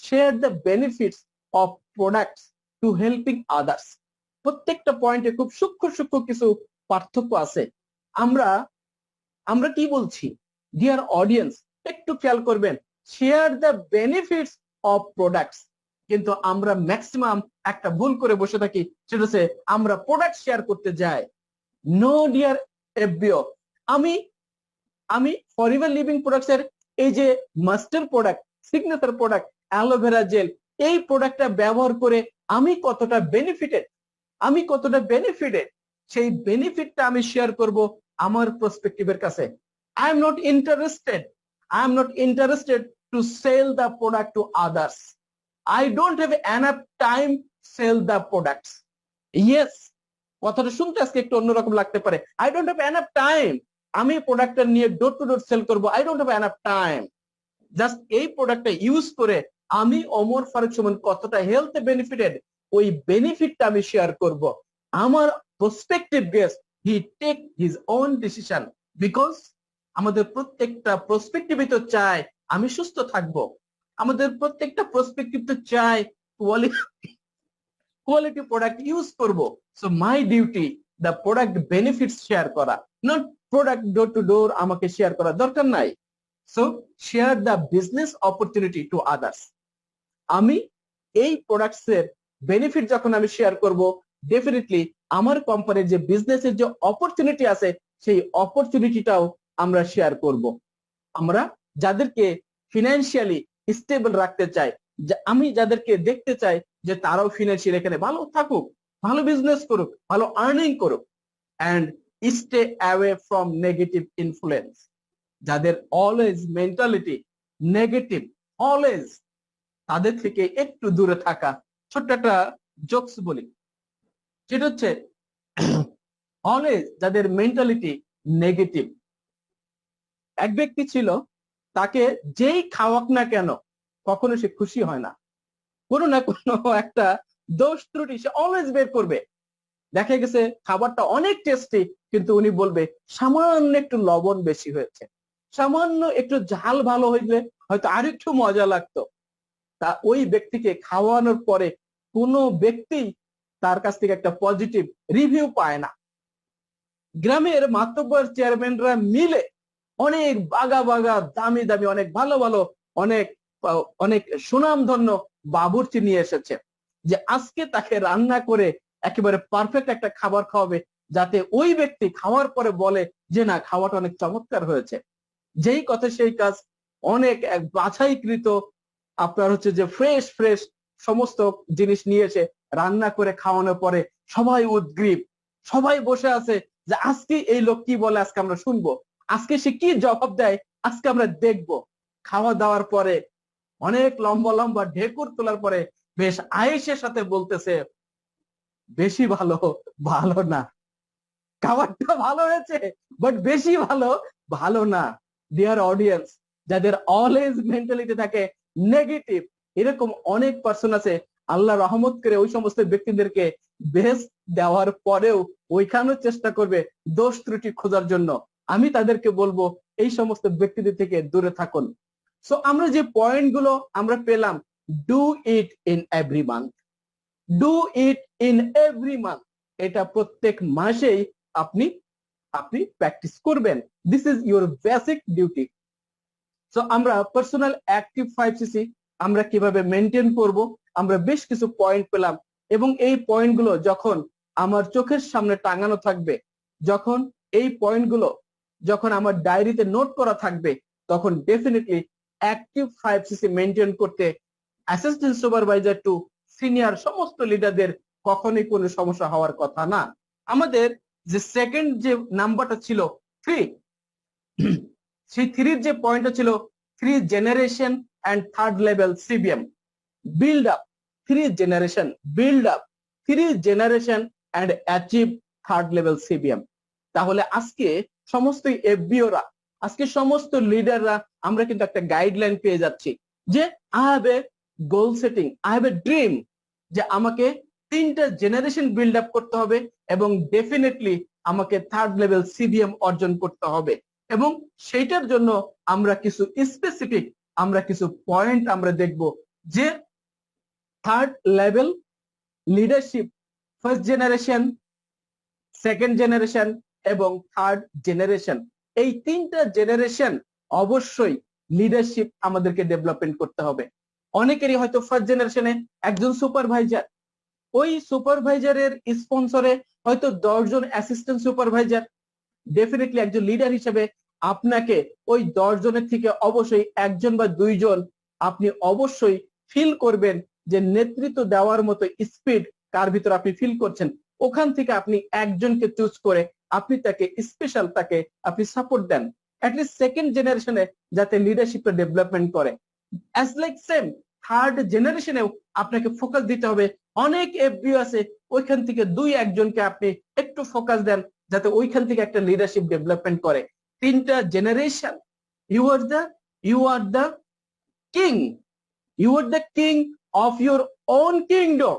Share the benefits of products to helping others. প্রত্যেকটা পয়েন্টে খুব সূক্ষ্ম কিছু পার্থক্য আছে। আমরা কি বলছি ডিয়ার অডিয়েন্স, একটু খেয়াল করবেন, share the benefits of products, কিন্তু আমরা ম্যাক্সিমাম একটা ভুল করে বসে থাকি, সেটা হচ্ছে আমরা প্রোডাক্ট শেয়ার করতে যাই। নো ডিয়ার এফবিও, আমি ফরিভার লিভিং প্রোডাক্টস এর এই যে master product, signature product aloe vera gel, এই প্রোডাক্টটা ব্যবহার করে আমি কতটা বেনিফিটেড, সেই বেনিফিটটা আমি শেয়ার করব আমার প্রসপেক্টিভের কাছে। I am not interested to sell the product to others. I don't have enough time sell the products. Yes, কথাটা শুনতে আজকে একটু অন্যরকম লাগতে পারে। I don't have enough time, আমি প্রোডাক্টটা নিয়ে ডোর টু ডোর সেল করব। I don't have enough time. Just এই প্রোডাক্টটা ইউজ করে আমি ওমর ফারুক সুমন কতটা হেলথ বেনিফিটেড, ওই বেনিফিটটা আমি শেয়ার করব। আমার prospective guest he take his own decision, because আমাদের প্রত্যেকটা প্রসপেক্টিভই তো চায় আমি সুস্থ থাকবো, আমাদের প্রত্যেকটা প্রসপেক্টিভ তো চাই কোয়ালিটি প্রোডাক্ট ইউজ করব। So my duty the product benefits share করা, নট প্রোডাক্ট ডোর টু ডোর আমাকে শেয়ার করার দরকার নাই। So share the business opportunity to others. আমি এই প্রোডাক্টস এর বেনিফিট যখন আমি শেয়ার করব, ডেফিনেটলি আমার কোম্পানির যে বিজনেসের যে অপরচুনিটি আছে সেই অপরচুনিটিটাও আমরা শেয়ার করব। আমরা যাদেরকে ফিনান্সিয়ালি স্টেবল রাখতে চাই, আমি যাদেরকে দেখতে চাই যে তারাও ফিনান্সিয়ালি এখানে ভালো থাকুক, ভালো বিজনেস করুক, ভালো আর্নিং করুক, and stay away from negative influence. যাদের অলওয়েজ মেন্টালিটি নেগেটিভ, অলওয়েজ তাদের থেকে একটু দূরে থাকা। ছোট্ট একটা জোকস বলি, সেটা হচ্ছে অলওয়েজ যাদের মেন্টালিটি নেগেটিভ। এক ব্যক্তি ছিল, তাকে যেই খাওয়াক না কেন কখনো সে খুশি হয় না, কোনো না কোনো একটা দোষ ত্রুটি সে অলওয়েজ বের করবে। দেখা গেছে খাবারটা অনেক টেস্টি, কিন্তু উনি বলবে সামান্য একটু লবণ বেশি হয়েছে, সামান্য একটু ঝাল ভালো হইলে হয়তো আর একটু মজা লাগতো। তা ওই ব্যক্তিকে খাওয়ানোর পরে কোনো ব্যক্তি তার কাছ থেকে একটা পজিটিভ রিভিউ পায় না। গ্রামের মাতব্বর চেয়ারম্যানরা মিলে অনেক বাগা বাগা দামি দামি অনেক ভালো ভালো অনেক অনেক সুনামধন্য বাবুর্চি নিয়ে এসেছে, যে আজকে তাকে রান্না করে একেবারে পারফেক্ট একটা খাবার খাওয়াবে, যাতে ওই ব্যক্তি খাওয়ার পরে বলে যে না, খাওয়াটা অনেক চমৎকার হয়েছে। যেই কথা সেই কাজ, অনেক এক বাছাইকৃত আপনার হচ্ছে যে ফ্রেশ ফ্রেশ সমস্ত জিনিস নিয়ে এসে রান্না করে খাওয়ানোর পরে সবাই উদ্গ্রীব, সবাই বসে আছে যে আজকে এই লোক কি বলে, আজকে আমরা শুনবো, আজকে সে কি জবাব দেয়, আজকে আমরা দেখব। খাওয়া দাওয়ার পরে অনেক লম্বা লম্বা ঢেকুর তোলার পরে বেশ আয়েশের সাথে বলতেছে, বেশি ভালো ভালো না, খাবারটা ভালো হয়েছে বাট বেশি ভালো ভালো না। ডিয়ার অডিয়েন্স, যাদের অলওয়েজ মেন্টালিটি থাকে নেগেটিভ, এরকম অনেক পার্সন আছে, আল্লাহ রহমত করে ওই সমস্ত ব্যক্তিদেরকে বেস্ট দেওয়ার পরেও ওইখানেও চেষ্টা করবে দোষ ত্রুটি খোঁজার জন্য। আমি তাদেরকে বলবো এই সমস্ত ব্যক্তিদের থেকে দূরে থাকুন। সো আমরা যে পয়েন্ট গুলো আমরা পেলাম, do it in every month, do it in every month, এটা প্রত্যেক মাসেই আপনি আপনি প্র্যাকটিস করবেন। This is your basic duty. So আমরা পার্সোনাল অ্যাক্টিভ 5cc আমরা কিভাবে মেনটেন করব, আমরা বেশ কিছু পয়েন্ট পেলাম, এবং এই পয়েন্টগুলো যখন আমার চোখের সামনে টাঙানো থাকবে, যখন এই পয়েন্টগুলো যখন আমার ডায়েরিতে নোট করা থাকবে, তখন ডেফিনেটলি অ্যাক্টিভ 5cc মেনটেন করতে অ্যাসিস্ট্যান্ট সুপারভাইজার টু সিনিয়র সমস্ত লিডারদের কখনোই কোনো সমস্যা হওয়ার কথা না। আমাদের যে সেকেন্ড যে নাম্বারটা ছিল 3, সেই 3 যে পয়েন্টটা ছিল 3 generation and third level CBM, build up 3 generation, build up 3 generation and achieve third level CBM. তাহলে আজকে সমস্ত এফবিওরা, আজকে সমস্ত লিডাররা আমরা কিন্তু একটা গাইডলাইন পেয়ে যাচ্ছি যে I have a goal setting, I have a dream, যে আমাকে 3টা জেনারেশন বিল্ড আপ করতে হবে এবং ডেফিনেটলি আমাকে থার্ড লেভেল সিবিএম অর্জন করতে হবে। এবং সেইটার জন্য আমরা কিছু স্পেসিফিক আমরা কিছু পয়েন্ট আমরা দেখব, যে third level leadership, first generation, second generation এবং থার্ড জেনারেশন, এই 3টা জেনারেশন অবশ্যই লিডারশিপ আমাদেরকে ডেভেলপমেন্ট করতে হবে। অনেকেরই হয়তো ফার্স্ট জেনারেশনে একজন সুপারভাইজার, ওই সুপারভাইজারের স্পন্সরে হয়তো 10 জন অ্যাসিস্ট্যান্ট সুপারভাইজার। ডেফিনেটলি একজন লিডার হিসেবে আপনাকে ওই 10 জনের থেকে অবশ্যই 1 জন বা 2 জন আপনি অবশ্যই ফিল করবেন যে নেতৃত্ব দেওয়ার মতো স্পিড কার ভিতর আপনি ফিল করছেন, ওখান থেকে আপনি একজনকে চুজ করে আপনি তাকে স্পেশাল তাকে আপনি সাপোর্ট দেন, অ্যাটলিস্ট সেকেন্ড জেনারেশনে যাতে লিডারশিপটা ডেভেলপমেন্ট করে। অ্যাজ লাইক সেম থার্ড জেনারেশনেও আপনাকে ফোকাস দিতে হবে। অনেক এফবিও আছে, ওইখান থেকে 2-1 জনকে আপনি একটু ফোকাস দেন যাতে ওইখান থেকে একটা লিডারশিপ ডেভেলপমেন্ট করে। 3টা generation, you are the king, you are the king of your own kingdom.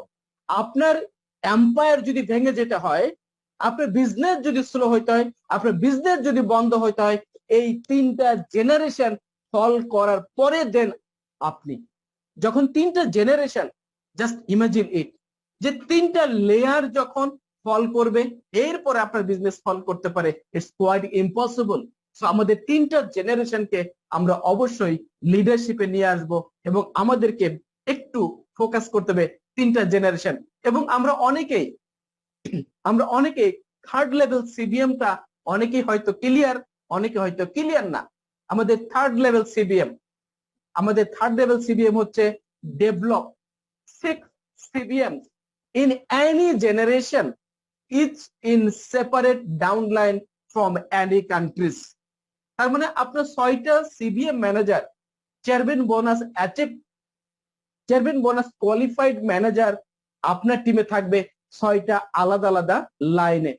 আপনার এম্পায়ার যদি ভেঙে যেতে হয়, আপনার বিজনেস যদি স্লো হইতে হয়, আপনার বিজনেস যদি বন্ধ হইতে হয়, এই 3টা জেনারেশন ফল করার পরে দেন আপনি যখন 3টা জেনারেশন, জাস্ট ইমাজিন ইট, যে 3টা লেয়ার যখন ফল করবে, এরপরে আপনার বিজনেস ফল করতে পারে, ইটস কোয়াইট ইম্পসিবল। সো আমাদের তিনটা জেনারেশনকে আমরা অবশ্যই লিডারশিপে নিয়ে আসব এবং আমাদেরকে একটু ফোকাস করতে হবে তিনটা জেনারেশন। এবং আমরা অনেকেই থার্ড লেভেল সিবিএমটা অনেকেই হয়তো ক্লিয়ার, অনেকে হয়তো ক্লিয়ার না। আমাদের থার্ড লেভেল সিবিএম হচ্ছে develop 6 CBM in any generation, each in separate downline from any countries। তার মানে আপনার 6টা CBM manager, chairman bonus qualified manager আপনার টিমে থাকবে 6টা আলাদা আলাদা লাইনে,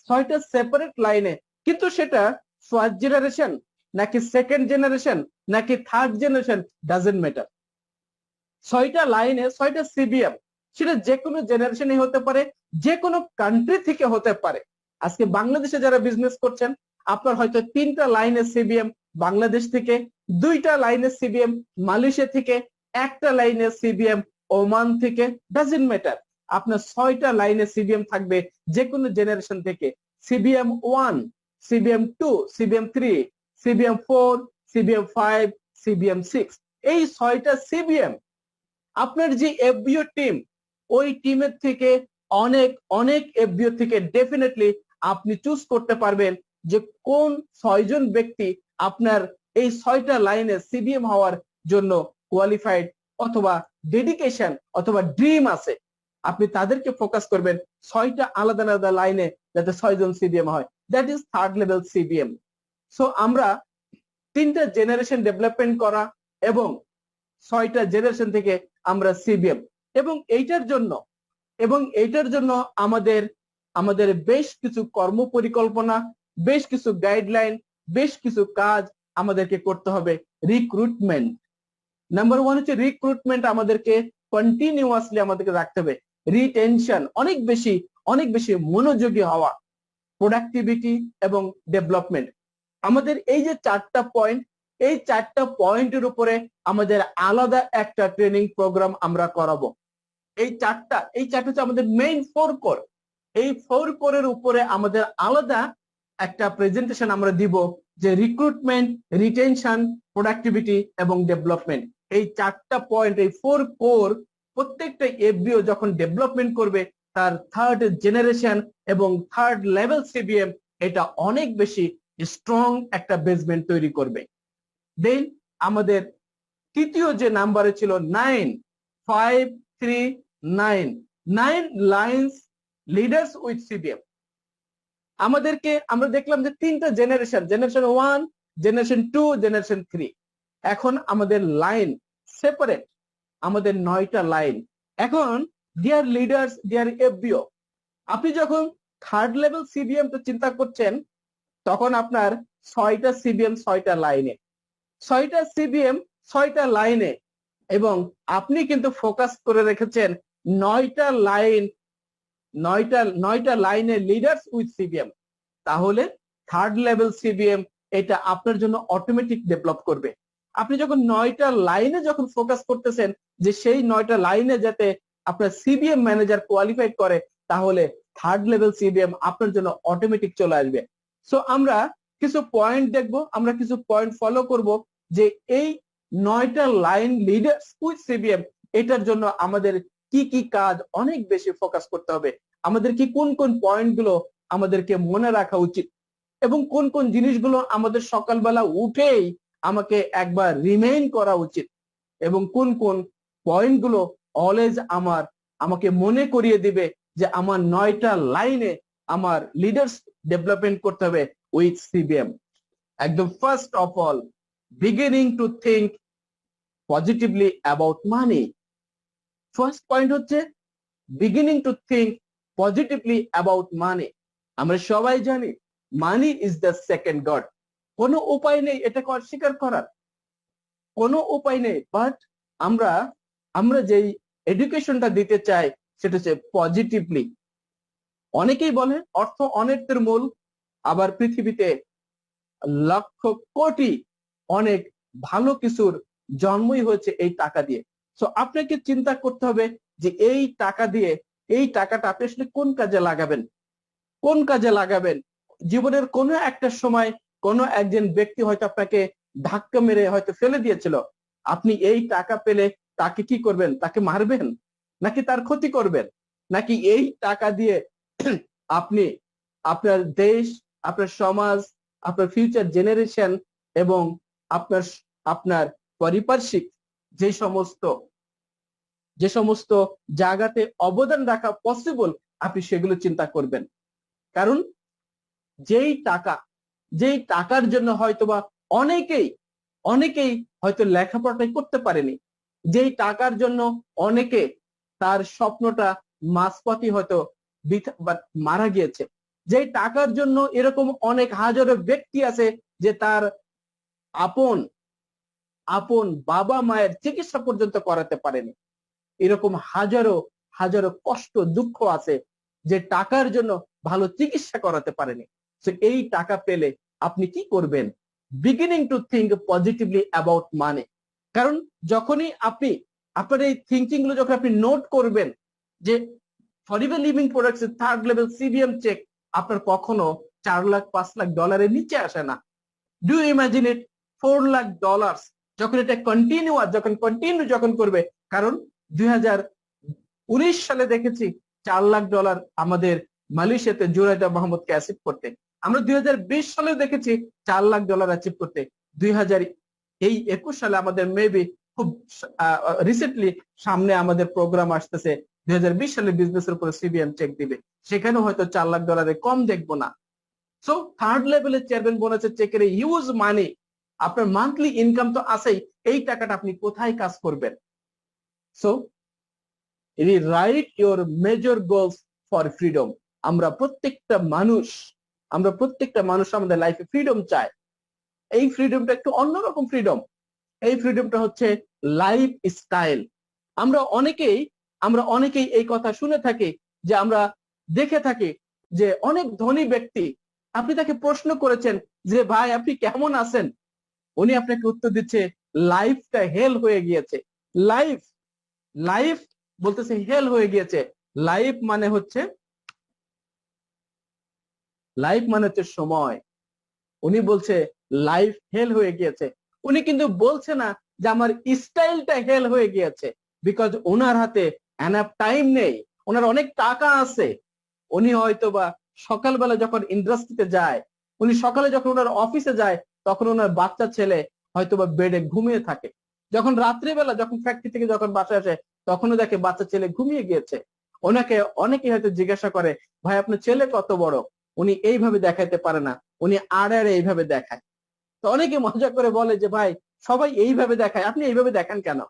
6টা সেপারেট লাইনে। কিন্তু সেটা ফার্স্ট জেনারেশন নাকি সেকেন্ড জেনারেশন নাকি থার্ড জেনারেশন ডাজন্ট ম্যাটার। 6টা লাইনে 6টা সিবিএম, সেটা যে কোনো জেনারেশনে হতে পারে, যে কোনো কান্ট্রি থেকে হতে পারে। আজকে বাংলাদেশে যারা বিজনেস করছেন, আপনার হয়তো 3টা লাইনের সিবিএম বাংলাদেশ থেকে, 2টা লাইনের সিবিএম মালয়েশিয়া থেকে, 1টা লাইনের সিবিএম ওমান থেকে, ডাজন্ট ম্যাটার। আপনার 6টা লাইনের সিবিএম থাকবে যে কোনো জেনারেশন থেকে, CBM 1, CBM 2, CBM 3, CBM 4, CBM 5, CBM 6। এই 6টা সিবিএম আপনার যে এফবিও টিম, ওই টিমের থেকে অনেক অনেক এফবিও থেকে ডেফিনেটলি আপনি চুজ করতে পারবেন যে কোন 6 জন ব্যক্তি আপনার এই 6টা লাইনে সিবিএম হওয়ার জন্য কোয়ালিফাইড অথবা ডেডিকেশন অথবা ড্রিম আছে। আপনি তাদেরকে ফোকাস করবেন 6টা আলাদা আলাদা লাইনে যাতে 6 জন সিবিএম হয়। That is third level CBM. So আমরা 3টা জেনারেশন ডেভেলপমেন্ট করা এবং 6টা জেনারেশন থেকে আমরা সিবিএম, এবং এইটার জন্য আমাদের বেশ কিছু কর্ম পরিকল্পনা, বেশ কিছু গাইডলাইন, বেশ কিছু কাজ আমাদেরকে করতে হবে। রিক্রুটমেন্ট নাম্বার 1 হচ্ছে রিক্রুটমেন্ট, আমাদেরকে কন্টিনিউয়াসলি আমাদেরকে রাখতে হবে। রিটেনশন, অনেক বেশি মনোযোগী হওয়া, প্রোডাক্টিভিটি এবং ডেভেলপমেন্ট। আমাদের এই যে 4টা পয়েন্ট, এই 4টা পয়েন্টের উপরে আমাদের আলাদা একটা ট্রেনিং প্রোগ্রাম আমরা করাবো। এই চারটা হচ্ছে আমাদের মেইন 4 কোর। এই 4 কোরের উপরে আমাদের আলাদা একটা প্রেজেন্টেশন আমরা দিব যে রিক্রুটমেন্ট, রিটেনশন, প্রোডাক্টিভিটি এবং ডেভেলপমেন্ট। এই 4টা পয়েন্ট, এই 4 কোর প্রত্যেকটা এফবিও যখন ডেভেলপমেন্ট করবে, তার থার্ড জেনারেশন এবং থার্ড লেভেল সিবিএম এটা অনেক বেশি স্ট্রং একটা বেসমেন্ট তৈরি করবে। দেন আমাদের তৃতীয় যে নাম্বারে ছিল 9, 5, 3, 9 লাইন্স লিডার্স উইথ সিবিএম। আমরা দেখলাম যে 3টা জেনারেশন 1, জেনারেশন 2, জেনারেশন 3। এখন আমাদের লাইন সেপারেট, আমাদের 9টা লাইন। এখন ডিয়ার লিডার্স, ডিয়ার এফবিও, আপনি যখন থার্ড লেভেল সিবিএম তো চিন্তা করছেন, তখন আপনার 6টা সিবিএম 6টা লাইনে, 6টা সিবিএম 6টা লাইনে, এবং আপনি কিন্তু ফোকাস করে রেখেছেন 9টা লাইনে লিডার্স উইথ সিবিএম। তাহলে থার্ড লেভেল সিবিএম এটা আপনার জন্য অটোমেটিক ডেভেলপ করবে। আপনি যখন 9টা লাইনে যখন ফোকাস করতেছেন যে সেই 9টা লাইনে যাতে আপনার সিবিএম ম্যানেজার কোয়ালিফাইড করে, তাহলে থার্ড লেভেল সিবিএম আপনার জন্য অটোমেটিক চলে আসবে। সো আমরা কিছু পয়েন্ট দেখবো, আমরা কিছু পয়েন্ট ফলো করব যে এই 9টা লাইন লিডার্স উইথ সিবিএম এটার জন্য আমাদের কি কি কাজ অনেক বেশি ফোকাস করতে হবে, আমাদের কি কোন কোন পয়েন্ট গুলো আমাদেরকে মনে রাখা উচিত, এবং কোন কোন জিনিসগুলো আমাদের সকালবেলা উঠেই আমাকে একবার রিমাইন্ড করা উচিত, এবং কোন কোন পয়েন্ট গুলো অলওয়েজ আমাকে মনে করিয়ে দিবে যে আমার 9টা লাইনে আমার লিডার্স ডেভেলপমেন্ট করতে হবে উইথ সিবিএম। একদম first of all, beginning to think positively about money। First point হচ্ছে beginning to think positively about money। আমরা সবাই জানি money is the second god. কোনো উপায় নেই এটাকে অস্বীকার করার, কোনো উপায় নেই। বাট আমরা যেই এডুকেশনটা দিতে চাই সেটা হচ্ছে পজিটিভলি। অনেকেই বলে অর্থ অনর্থের মূল, আবার পৃথিবীতে লক্ষ কোটি অনেক ভালো কিছুর জন্মই হয়েছে এই টাকা দিয়ে। সো আপনাকে চিন্তা করতে হবে যে এই টাকা দিয়ে এই টাকাটা আপনি আসলে কোন কাজে লাগাবেন, কোন কাজে লাগাবেন। জীবনের কোনো একটা সময় কোনো একজন ব্যক্তি হয়তো আপনাকে ধাক্কা মেরে হয়তো ফেলে দিয়েছিল, আপনি এই টাকা পেলে তাকে কি করবেন? তাকে মারবেন নাকি তার ক্ষতি করবেন? নাকি এই টাকা দিয়ে আপনি আপনার দেশ, আপনার সমাজ, আপনার ফিউচার জেনারেশন এবং আপনার আপনার পারিপার্শ্বিক যে সমস্ত যে সমস্ত জায়গাতে অবদান রাখা পসিবল আপনি সেগুলো চিন্তা করবেন। কারণ যেই টাকা, যেই টাকার জন্য হয়তোবা অনেকেই অনেকেই হয়তো লেখাপড়াটাই করতে পারেনি, যেই টাকার জন্য অনেকে তার স্বপ্নটা মাঝপথে হয়তো মারা গিয়েছে, যেই টাকার জন্য এরকম অনেক হাজারো ব্যক্তি আছে যে তার আপন আপন বাবা মায়ের চিকিৎসা পর্যন্ত করাতে পারেনি। এরকম হাজারো হাজারো কষ্ট দুঃখ আছে যে টাকার জন্য ভালো চিকিৎসা করাতে পারেনি। এই টাকা পেলে আপনি কি করবেন? Beginning to think positively about মানি। কারণ যখনই আপনি আপনার এই থিঙ্কিং গুলো যখন আপনি নোট করবেন যে forever living products third level CBM check আপনার কখনো 4 লাখ 5 লাখ ডলারের নিচে আসে না। ডু ইমাজিন ইট, $4 লাখ যখন এটা কন্টিনিউ যখন করবে। কারণ 2019 সালে দেখেছি $4 লাখ আমাদের মালয়েশিয়াতে জুরাইদা মাহমুদকে অ্যাচিভ করতে। আমরা 2020 সালে দেখেছি $4 লাখ অ্যাচিভ করতে। 2021 সালে আমাদের মেবি খুব রিসেন্টলি সামনে আমাদের প্রোগ্রাম আসতেছে, 2020 সালে বিজনেসের উপরে সিবিএম চেক দিবে, সেখানেও হয়তো $4 লাখ কম দেখবো না। সো থার্ড লেভেলের চেয়ারম্যান বোনাসের চেকের হিউজ মানি, আপনার মান্থলি ইনকাম তো আছেই, এই টাকাটা আপনি কোথায় কাজ করবেন? So right your major goals for freedom. আমরা প্রত্যেকটা মানুষ আমাদের লাইফে ফ্রিডম চায়। এই ফ্রিডমটা একটু অন্যরকম ফ্রিডম। এই ফ্রিডমটা হচ্ছে লাইফ স্টাইল। আমরা অনেকেই এই কথা শুনে থাকি, যে আমরা দেখে থাকি যে অনেক ধনী ব্যক্তি, আপনি তাকে প্রশ্ন করেছেন যে ভাই আপনি কেমন আছেন, উনি আপনাকে উত্তর দিচ্ছে লাইফটা হেল হয়ে গিয়েছে। লাইফ লাইফ বলতেছে হেল হয়ে গিয়েছে। লাইফ মানে হচ্ছে সময়। উনি বলছে লাইফ হেল হয়ে গিয়েছে। উনি কিন্তু বলছে না যে আমার স্টাইলটা হেল হয়ে গিয়েছে, বিকজ ওনার হাতে এনাফ টাইম নেই, ওনার অনেক টাকা আছে। উনি হয়তোবা সকালবেলা যখন ইন্ডাস্ট্রিতে যায়, উনি সকালে যখন ওনার অফিসে যায়, তখন ওনার বাচ্চা ছেলে হয়তোবা বেডে ঘুমিয়ে থাকে। যখন রাত্রিবেলা যখন ফ্যাক্টরি থেকে যখন বাসায় আসে, তখনও দেখে বাচ্চা ছেলে ঘুমিয়ে গিয়েছে। অনেকে হয়তো জিজ্ঞাসা করে ভাই আপনার ছেলে কত বড়? উনি এইভাবে দেখাইতে পারে না, উনি আড়ে এইভাবে দেখায়। তো অনেকে মজা করে বলে যে ভাই সবাই এইভাবে দেখায়, আপনি এইভাবে দেখান কেন?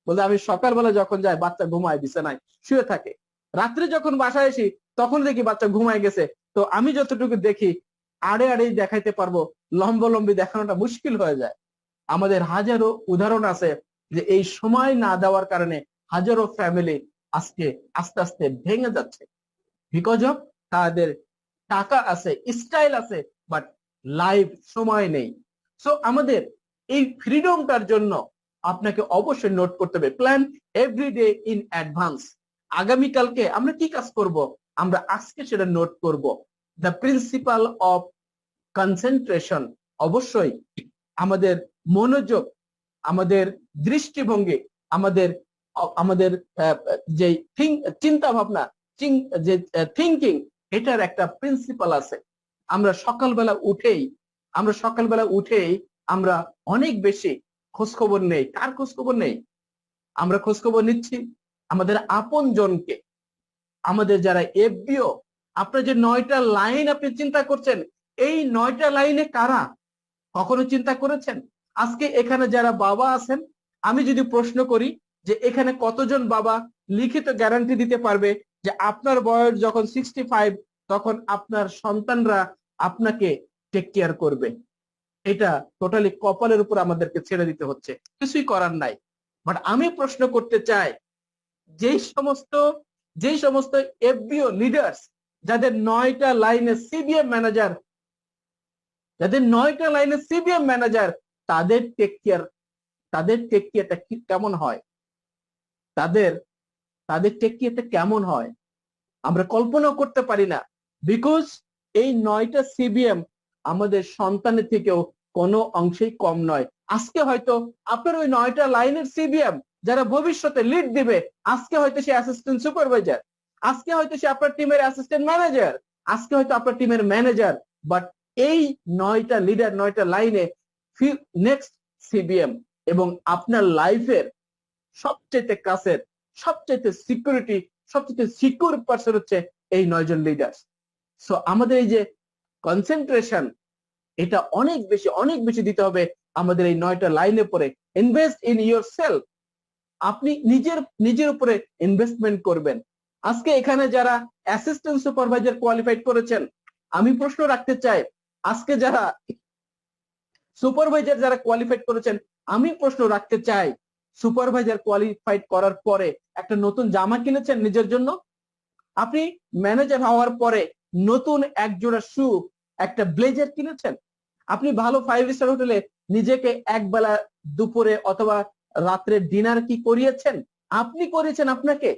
বলে আমি সকালবেলা যখন যাই বাচ্চা ঘুমায় বিছানায় শুয়ে থাকে, রাত্রে যখন বাসায় আসি তখন দেখি বাচ্চা ঘুমায় গেছে। তো আমি যতটুকু দেখি আড়েই দেখাইতে পারবো, লম্বি দেখানোটা মুশকিল হয়ে যায়। আমাদের হাজারো উদাহরণ আছে যে এই সময় না দেওয়ার কারণে হাজারো ফ্যামিলি আজকে আস্তে আস্তে ভেঙে যাচ্ছে, বিকজ অফ তাদের টাকা আছে, স্টাইল আছে, বাট লাইফ সময় নেই। সো আমাদের এই ফ্রিডমটার জন্য আপনাকে অবশ্যই নোট করতে হবে, প্ল্যান এভরিডে ইন অ্যাডভান্স। আগামীকালকে আমরা কি কাজ করব, আমরা আজকে সেটা নোট করব। দ্য প্রিন্সিপাল অফ কনসেন্ট্রেশন, অবশ্যই আমাদের মনোযোগ, আমাদের দৃষ্টিভঙ্গি, আমাদের আমাদের যে চিন্তা ভাবনা, যে থিঙ্কিং, এটার একটা প্রিন্সিপাল আছে। আমরা সকালবেলা উঠেই আমরা অনেক বেশি খোঁজখবর নেই। কার খোঁজখবর নেই? আমরা খোঁজখবর নিচ্ছি আমাদের আপন জনকে, আমাদের যারা এফবিও। আপনার যে 9টা লাইন আপনি চিন্তা করছেন, এই 9টা লাইনে কারা? কখনো চিন্তা করেছেন? আজকে এখানে যারা বাবা আছেন, আমি যদি প্রশ্ন করি যে এখানে কতজন বাবা লিখিত গ্যারান্টি দিতে পারবে যে আপনার বয়স যখন 65 তখন আপনার সন্তানরা আপনাকে টেক কেয়ার করবে? এটা টোটালি কপালের উপর আমাদেরকে ছেড়ে দিতে হচ্ছে, কিছুই করার নাই। বাট আমি প্রশ্ন করতে চাই, যেই সমস্ত এফবিও লিডার্স যাদের 9টা লাইনে সিবিএম ম্যানেজার, তাদের টেক কেয়ারটা কেমন হয়? তাদের টেক কেয়ারটা কেমন হয়? আমরা কল্পনাও করতে পারি না, বিকজ এই 9টা সিবিএম আমাদের সন্তানের থেকেও কোনো অংশেই কম নয়। আজকে হয়তো আপনার ওই 9টা লাইনের সিবিএম যারা ভবিষ্যতে লিড দিবে, আজকে হয়তো সে অ্যাসিস্ট্যান্ট সুপারভাইজার, আজকে হয়তো সে আপনার টিমের অ্যাসিস্ট্যান্ট ম্যানেজার, আজকে হয়তো আপনার টিমের ম্যানেজার, বাট এই 9টা লিডার 9টা লাইনে নেক্সট সিবিএম এবং আপনার লাইফের সবচেয়ে কাছের, সবচেয়ে সিকিউরিটি, সবচেয়ে সিকিউর পারসন হচ্ছে এই 9জন লিডার। সো আমাদের এই যে কনসেন্ট্রেশন, এটা অনেক বেশি দিতে হবে আমাদের এই 9টা লাইনে পরে। ইনভেস্ট ইন ইয়োর সেলফ, আপনি নিজের উপরে ইনভেস্টমেন্ট করবেন। আজকে এখানে যারা অ্যাসিস্ট্যান্ট সুপারভাইজার কোয়ালিফাইড করেছেন, আমি প্রশ্ন রাখতে চাই, আজকে যারা সুপারভাইজার যারা কোয়ালিফাইড করেছেন, আমি প্রশ্ন রাখতে চাই, সুপারভাইজার কোয়ালিফাইড করার পরে একটা নতুন জামা কিনেছেন নিজের জন্য? আপনি ম্যানেজার হওয়ার পরে নতুন এক জোড়া শু, একটা ব্লেজার কিনেছেন? আপনি ভালো 5 স্টার হোটেলে নিজেকে একবেলা দুপুরে অথবা রাত্রে ডিনার কি করিয়েছেন? আপনি করেছেন আপনাকে।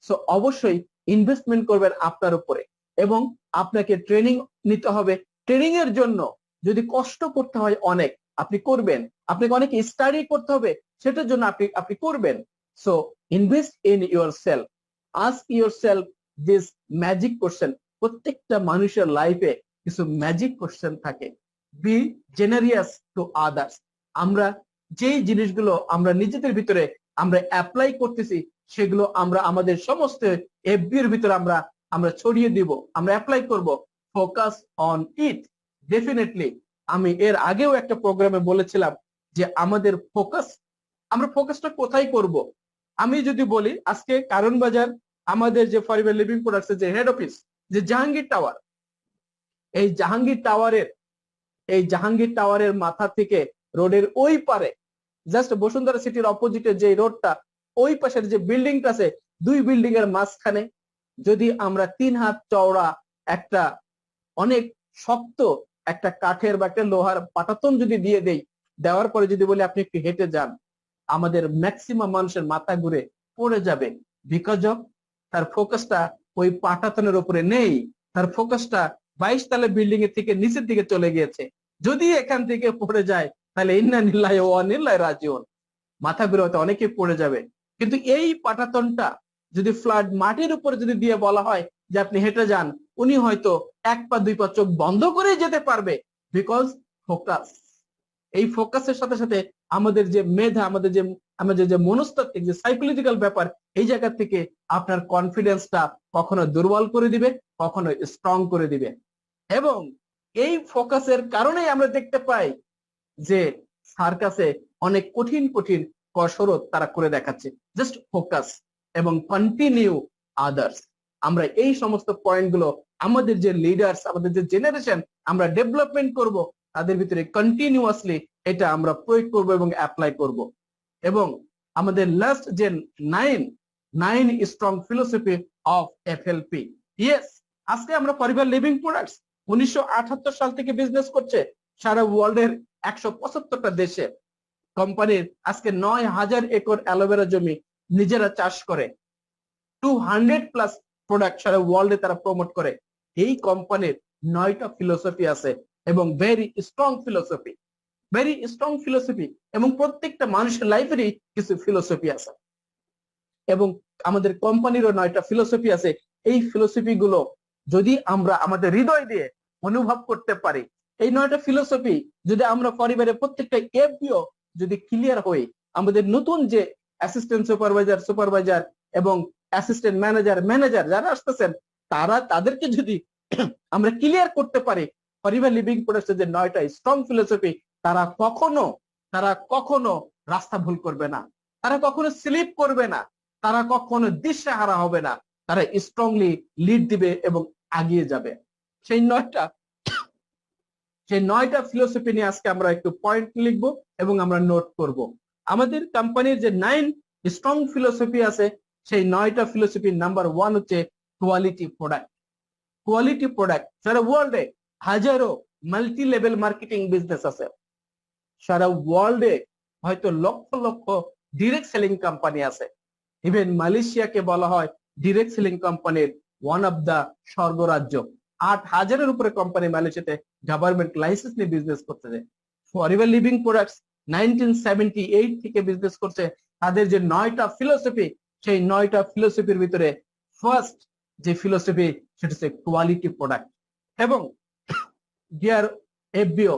সো অবশ্যই ইনভেস্টমেন্ট করবেন আপনার উপরে, এবং আপনাকে ট্রেনিং নিতে হবে। ট্রেনিং এর জন্য যদি কষ্ট করতে হয় অনেক, আপনি করবেন। আপনাকে অনেক স্টাডি করতে হবে, সেটার জন্য আপনি করবেন। So invest in yourself, ask yourself this magic question. প্রত্যেকটা মানুষের লাইফে কিছু ম্যাজিক কোশ্চেন থাকে। Be generous to others. আমরা যেই জিনিসগুলো আমরা নিজেদের ভিতরে আমরা অ্যাপ্লাই করতেছি, সেগুলো আমরা আমাদের সমস্ত এফবি এর ভিতরে আমরা ছড়িয়ে দিব, আমরা অ্যাপ্লাই করব। Focus on it. ডেফিনেটলি আমি এর আগেও একটা প্রোগ্রামে বলেছিলাম যে আমাদের আমরা ফোকাসটা কোথায় করব। আমি যদি বলি, আজকে কারণ বাজার আমাদের যে ফরিবার লিভিং প্রোডাক্টস যে হেড অফিস, যে জাহাঙ্গীর টাওয়ার, এই জাহাঙ্গীর টাওয়ারের মাথা থেকে রোডের ওই পারে, জাস্ট বসুন্ধরা সিটির অপোজিটে যে রোডটা, ওই পাশের যে বিল্ডিংটা আছে, 2 বিল্ডিং এর মাঝখানে যদি আমরা 3 হাত চওড়া একটা অনেক শক্ত একটা কাঠের বা একটা লোহার পাটাতন যদি দিয়ে দেই, দেওয়ার পরে যদি বলি আপনি একটু হেঁটে যান, আমাদের ম্যাক্সিমাম মানুষের মাথা ঘুরে পড়ে যাবে। বিকজ অফ তার ফোকাসটা ওই পাটাতনের উপরে নেই, তার ফোকাসটা 22 তলা বিল্ডিং এর থেকে নিচের দিকে চলে গিয়েছে। যদি এখান থেকে পড়ে যায়, তাহলে ইন্না লিল্লাহি ওয়া ইন্না ইলাইহি রাজিউন, মাথা ঘুরে হয়তো অনেকে পড়ে যাবে। কিন্তু এই পাটাতনটা যদি ফ্ল্যাট মাটির উপরে যদি দিয়ে বলা হয় যে আপনি হেঁটে যান, উনি হয়তো 1 পা 2 পা চোখ বন্ধ করে যেতে পারবে। Because focus. এই ফোকাসের সাথে সাথে আমাদের যে মেধা, আমাদের যে মনস্তাত্ত্বিক যে সাইকোলজিক্যাল ব্যাপার, এই জায়গা থেকে আপনার কনফিডেন্সটা কখনো দুর্বল করে দিবে, কখনো স্ট্রং করে দিবে। এবং এই ফোকাসের কারণেই আমরা দেখতে পাই যে সার্কাসে অনেক কঠিন কসরত তারা করে দেখাচ্ছে। জাস্ট ফোকাস এবং কন্টিনিউ আদার্স। আমরা এই সমস্ত পয়েন্টগুলো আমাদের যে লিডার্স, আমাদের যে জেনারেশন আমরা ডেভেলপমেন্ট করব, তাদের ভিতরে কন্টিনিউয়াসলি এটা আমরা প্রয়োগ করব এবং অ্যাপ্লাই করব। এবং আমাদের লাস্ট যে 9 strong philosophy of FLP. Yes, আজকে আমরা পরিবার লিভিং প্রোডাক্টস 1978 সাল থেকে বিজনেস করছে সারা ওয়ার্ল্ডের 175টা দেশে। কোম্পানির আজকে 9000 একর অ্যালোভেরা জমি নিজেরা চাষ করে, 200+ প্রোডাক্ট সারা ওয়ার্ল্ডে তারা প্রমোট করে। এই কোম্পানির 9টা ফিলোসফি আছে এবং ভেরি স্ট্রং ফিলোসফি, এবং প্রত্যেকটা মানুষের লাইফেরই কিছু ফিলোসফি আছে, এবং আমাদের কোম্পানিরও 9টা ফিলোসফি আছে। এই ফিলোসফি গুলো যদি আমরা আমাদের হৃদয় দিয়ে অনুভব করতে পারি, এই 9টা ফিলোসফি যদি আমরা পরিবারের প্রত্যেকটা এফবিও যদি ক্লিয়ার হই, আমাদের নতুন যে অ্যাসিস্ট্যান্ট সুপারভাইজার এবং অ্যাসিস্ট্যান্ট ম্যানেজার যারা আসতেছেন, তাদেরকে যদি আমরা ক্লিয়ার করতে পারি পরিবার লিভিং প্রোডাক্টস যে 9টা স্ট্রং ফিলোসফি, তারা কখনো রাস্তা ভুল করবে না, তারা কখনো স্লিপ করবে না, তারা কখনো দিশেহারা হবে না, তারা স্ট্রংলি লিড দিবে এবং এগিয়ে যাবে। সেই 9টা ফিলোসফি নিয়ে আজকে আমরা একটু পয়েন্ট লিখব এবং আমরা নোট করব। আমাদের কোম্পানির যে 9 স্ট্রং ফিলোসফি আছে, সেই 9টা ফিলোসফি নাম্বার 1 হচ্ছে কোয়ালিটি প্রোডাক্ট। সারা ওয়ার্ল্ডে হাজারো মাল্টি লেভেল মার্কেটিং বিজনেস আছে, সারা ওয়ার্ল্ডে হয়তো লক্ষ ডিরেক্ট সেলিং কোম্পানি আছে। ইভেন মালয়েশিয়াকে বলা হয় ডিরেক্ট সেলিং কোম্পানির ওয়ান অফ দা স্বর্গরাজ্য। 8,000-এর উপরে কোম্পানি মালয়েশিয়াতে গভর্নমেন্ট লাইসেন্স নিয়ে বিজনেস করতেছে। ফরএভার লিভিং প্রোডাক্টস 1978 থেকে বিজনেস করছে। তাদের যে 9টা ফিলোসফি, সেই 9টা ফিলোসফির ভিতরে ফার্স্ট যে ফিলোসফি সেটা হচ্ছে কোয়ালিটি প্রোডাক্ট। এবং ডিয়ার এফবিও,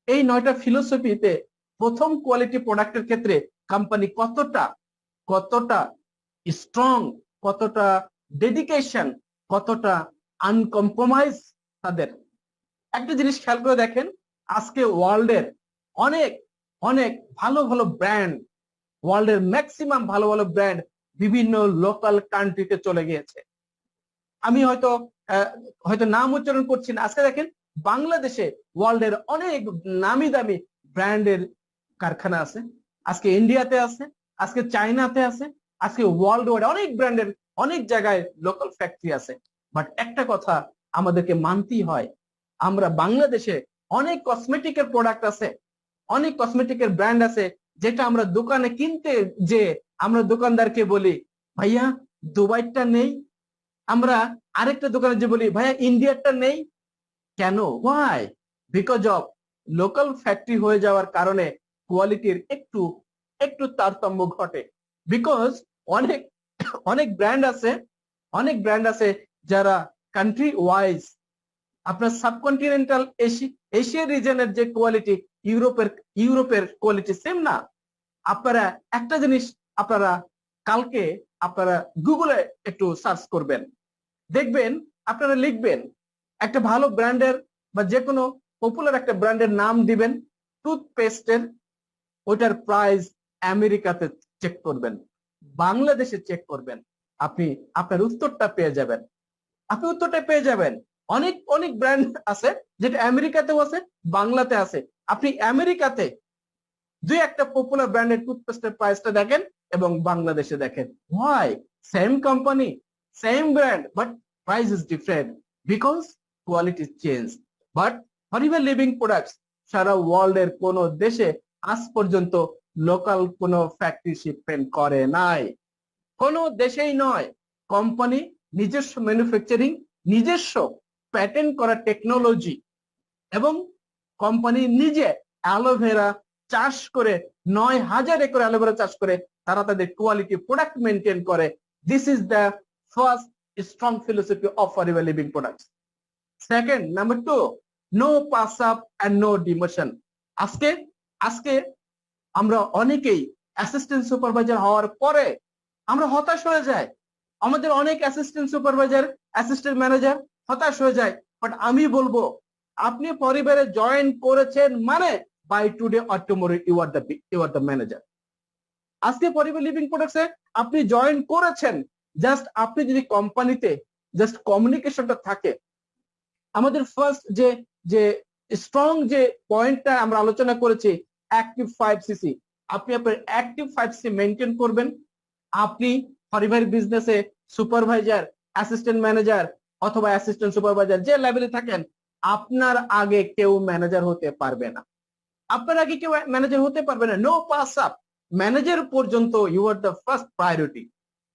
এই 9টা ফিলোসফিতে প্রথম কোয়ালিটি প্রোডাক্টের ক্ষেত্রে কোম্পানি কতটা স্ট্রং, কতটা ডেডিকেশন, কতটা আনকম্প্রোমাইজ তাদের। একটা জিনিস খেয়াল করে দেখেন, আজকে ওয়ার্ল্ডের অনেক অনেক ভালো ভালো ব্র্যান্ড, ওয়ার্ল্ডের ম্যাক্সিমাম ভালো ভালো ব্র্যান্ড বিভিন্ন লোকাল কান্ট্রিতে চলে গিয়েছে। আমি হয়তো নাম উচ্চারণ করছি না। আজকে দেখেন বাংলাদেশে ওয়ার্ল্ডের অনেক নামি দামি ব্র্যান্ডের কারখানা আছে, আজকে ইন্ডিয়াতে আছে, আজকে চায়নাতে আছে, আজকে ওয়ার্ল্ড ওয়াইড অনেক ব্র্যান্ডের অনেক জায়গায় লোকাল ফ্যাক্টরি আছে। বাট একটা কথা আমাদেরকে মানতেই হয়, আমরা বাংলাদেশে অনেক কসমেটিকের প্রোডাক্ট আছে, অনেক কসমেটিকের ব্র্যান্ড আছে, যেটা আমরা দোকানে কিনতে যে আমরা দোকানদারকে বলি ভাইয়া দুবাইটা নেই, আমরা আরেকটা দোকানে যে বলি ভাইয়া ইন্ডিয়ারটা নেই। কেন? Why? Because of local factory হয়ে যাওয়ার কারণে কোয়ালিটির একটু তারতম্য ঘটে। বিকজ অনেক অনেক ব্র্যান্ড আছে যারা কান্ট্রি ওয়াইজ, আপনার সাবকন্টিনেন্টাল এশিয়া রিজনের যে কোয়ালিটি ইউরোপের কোয়ালিটি সেম না। আপনারা একটা জিনিস কালকে আপনারা গুগলে একটু সার্চ করবেন, দেখবেন, আপনারা লিখবেন একটা ভালো ব্র্যান্ডের বা যে কোনো পপুলার একটা ব্র্যান্ডের নাম দিবেন, টুথপেস্টের, ওইটার প্রাইস আমেরিকাতে চেক করবেন, বাংলাদেশে চেক করবেন, আপনি আপনার উত্তরটা পেয়ে যাবেন। অনেক অনেক ব্র্যান্ড আছে যেটা আমেরিকাতেও আছে, বাংলাতে আছে। আপনি আমেরিকাতে দুই একটা পপুলার ব্র্যান্ডের টুথপেস্টের প্রাইসটা দেখেন এবং বাংলাদেশে দেখেন। Why? Same company, same brand, but price is different because quality change. But forever living products সারা ওয়ার্ল্ডের কোন দেশে আজ পর্যন্ত লোকাল কোন ফ্যাক্টরি শিপমেন্ট করে নাই, কোন দেশেই নয়। কোম্পানি নিজস্ব ম্যানুফ্যাকচারিং, নিজস্ব প্যাটেন্ট করা টেকনোলজি, এবং কোম্পানি নিজে অ্যালোভেরা চাষ করে 9,000 একর অ্যালোভেরা চাষ করে তারা তাদের কোয়ালিটি প্রোডাক্ট মেনটেন করে। This is the first strong philosophy of forever living products. Second, number 2, no pass up and no demotion. আজকে আমরা অনেকেই অ্যাসিস্ট্যান্ট সুপারভাইজার হওয়ার পরে আমরা হতাশ হয়ে যাই। আমাদের অনেক অ্যাসিস্ট্যান্ট সুপারভাইজার, অ্যাসিস্ট্যান্ট ম্যানেজার হতাশ হয়ে যায়। বাট আমি বলবো, আপনি পরিবারে জয়েন করেছেন মানে by today or tomorrow you are the manager. আজকে ফরএভার লিভিং প্রোডাক্টসে আপনি জয়েন করেছেন, জাস্ট আপনি যদি কোম্পানিতে জাস্ট কমিউনিকেশনটা থাকে। আমাদের ফার্স্ট যে স্ট্রং যে পয়েন্টটা আমরা আলোচনা করেছি, অ্যাক্টিভ 5cc, আপনি আপনার অ্যাক্টিভ 5cc মেনটেন করবেন। আপনি ফরএভার বিজনেসে সুপারভাইজার, অ্যাসিস্ট্যান্ট ম্যানেজার অথবা অ্যাসিস্ট্যান্ট সুপারভাইজার যে লেভেলে থাকেন, আপনার আগে কেউ ম্যানেজার হতে পারবে না। নো পাস আপ, ম্যানেজার পর্যন্ত you are the first priority